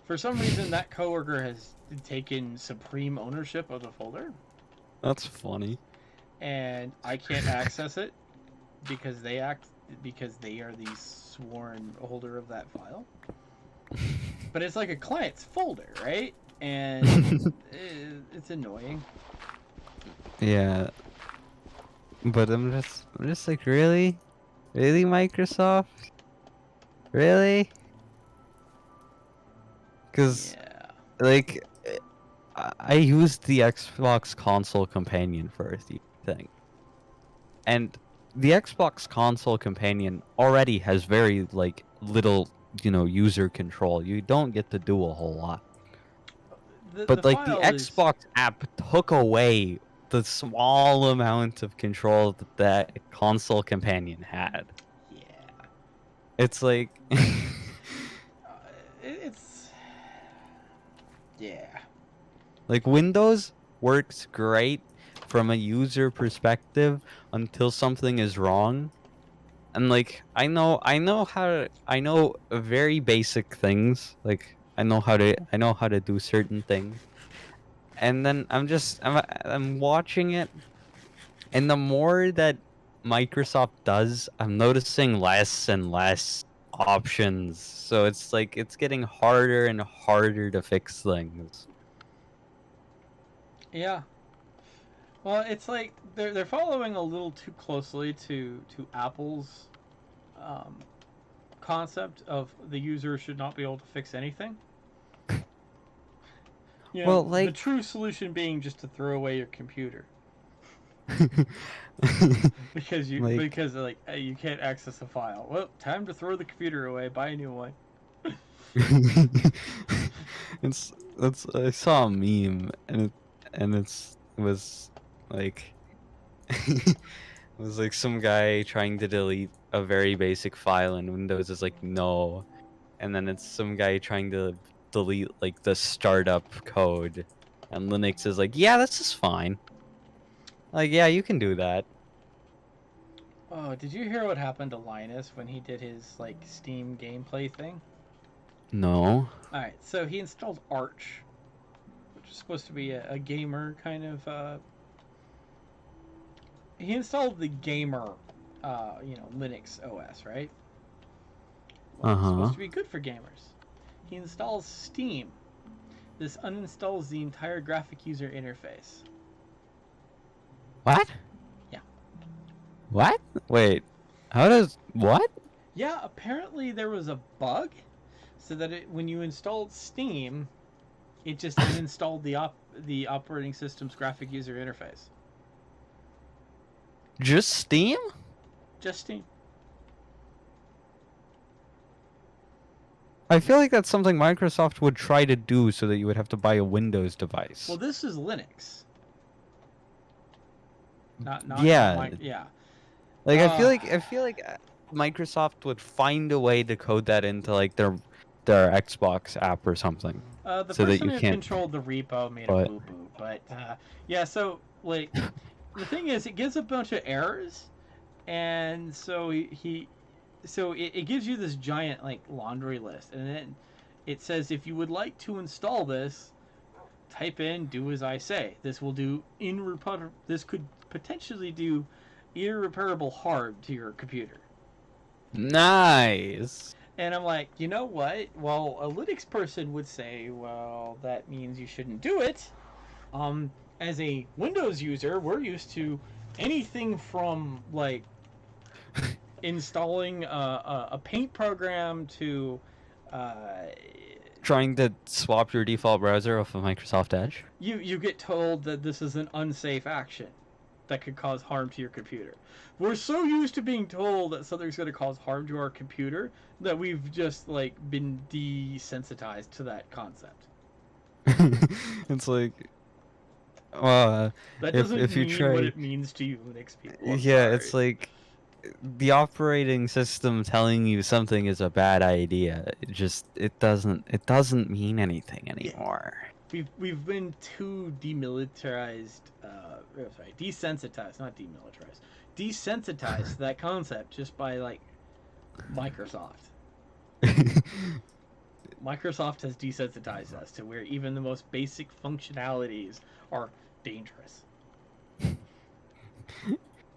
For some reason, that coworker has taken supreme ownership of the folder, That's funny. and I can't access it because they are the sworn holder of that file. But it's like a client's folder, right? And it's annoying. Yeah. But I'm just like, really? Really, Microsoft? Really? Because, Yeah. like, I used the Xbox console companion for the thing. And the Xbox console companion already has very, like, little, user control. You don't get to do a whole lot. But, like, the Xbox app took away the small amount of control that console companion had. Yeah. It's like... It's... Yeah. Like, Windows works great from a user perspective until something is wrong. And, like, I know very basic things. Like, I know how to do certain things. And then I'm watching it, and the more that Microsoft does, I'm noticing less and less options. So it's like it's getting harder and harder to fix things. Yeah. Well, it's like they're following a little too closely to Apple's concept of the user should not be able to fix anything. Well, like, the true solution being just to throw away your computer because you can't access a file. Well, time to throw the computer away. Buy a new one. I saw a meme, and it was like it was like some guy trying to delete a very basic file, and Windows is like no, and then it's some guy trying to delete like the startup code, and Linux is like, yeah, this is fine. Like, yeah, you can do that. Oh, did you hear what happened to Linus when he did his like Steam gameplay thing? No. Alright, so he installed Arch, which is supposed to be a gamer kind of he installed the gamer Linux OS, right? Well, it's supposed to be good for gamers. He installs Steam. This uninstalls the entire graphic user interface. What? Yeah. What? Wait. How does what? Yeah, apparently there was a bug, so that when you installed Steam, it just uninstalled the operating system's graphic user interface. Just Steam? Just Steam. I feel like that's something Microsoft would try to do so that you would have to buy a Windows device. Well, this is Linux. Not yeah. Yeah. Like I feel like Microsoft would find a way to code that into like their Xbox app or something. The so person that you who can't... controlled the repo made a boo-boo, but yeah. So like, the thing is, it gives a bunch of errors, and so it gives you this giant like laundry list, and then it says if you would like to install this, type in "do as I say." This will do This could potentially do irreparable harm to your computer. Nice. And I'm like, you know what? Well, a Linux person would say, well, that means you shouldn't do it. As a Windows user, we're used to anything from like installing a paint program to Trying to swap your default browser off of Microsoft Edge. you get told that this is an unsafe action that could cause harm to your computer. We're so used to being told that something's going to cause harm to our computer that we've just like been desensitized to that concept. It's like, That doesn't if you mean try, what it means to you Linux people. yeah, it's like the operating system telling you something is a bad idea. It doesn't mean anything anymore. We've been too demilitarized, desensitized, not demilitarized, desensitized to that concept just by like Microsoft. Microsoft has desensitized us to where even the most basic functionalities are dangerous.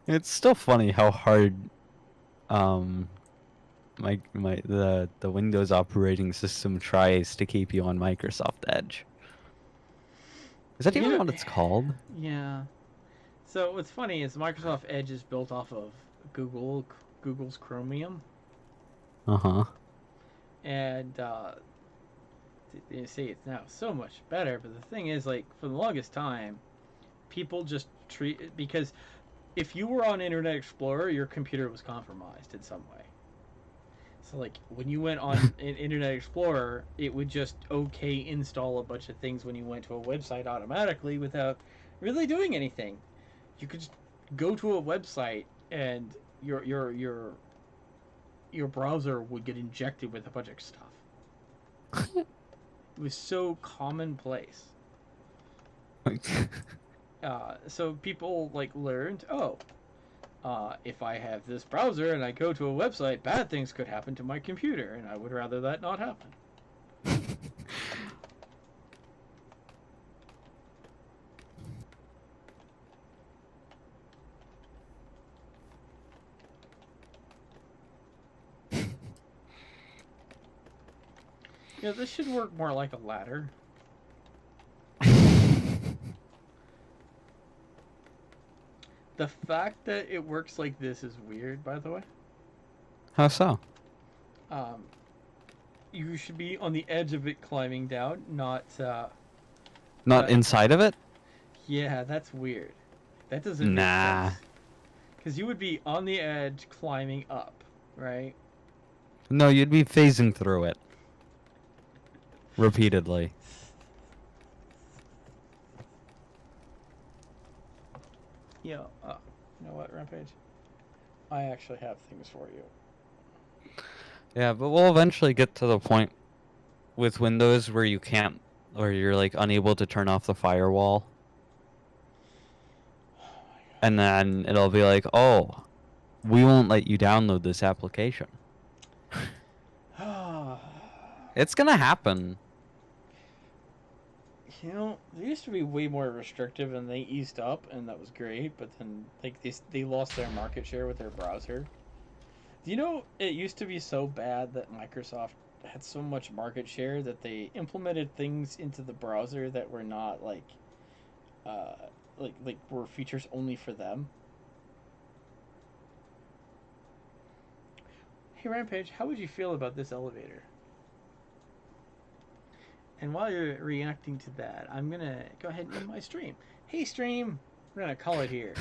It's still funny how hard the Windows operating system tries to keep you on Microsoft Edge. Is that even what it's called? Yeah. So what's funny is Microsoft Edge is built off of Google's Chromium. Uh-huh. And they say it's now so much better, but the thing is, like, for the longest time, people just treat it because if you were on Internet Explorer, your computer was compromised in some way. So, like, when you went on Internet Explorer, it would just install a bunch of things when you went to a website automatically without really doing anything. You could just go to a website and your browser would get injected with a bunch of stuff. It was so commonplace. So people like learned, if I have this browser and I go to a website, bad things could happen to my computer, and I would rather that not happen. Yeah, this should work more like a ladder. The fact that it works like this is weird, by the way. How so? You should be on the edge of it climbing down, not inside of it? Yeah, that's weird. That doesn't make sense. Because you would be on the edge climbing up, right? No, you'd be phasing through it. Repeatedly. You know what, Rampage? I actually have things for you. Yeah, but we'll eventually get to the point with Windows where you can't, or you're like unable to turn off the firewall. And then it'll be like, oh, we won't let you download this application. It's gonna happen. You know, they used to be way more restrictive and they eased up, and that was great, but then like they lost their market share with their browser. Do you know it used to be so bad that Microsoft had so much market share that they implemented things into the browser that were not like were features only for them? Hey Rampage, how would you feel about this elevator? And while you're reacting to that, I'm gonna go ahead and end my stream. Hey stream, we're gonna call it here.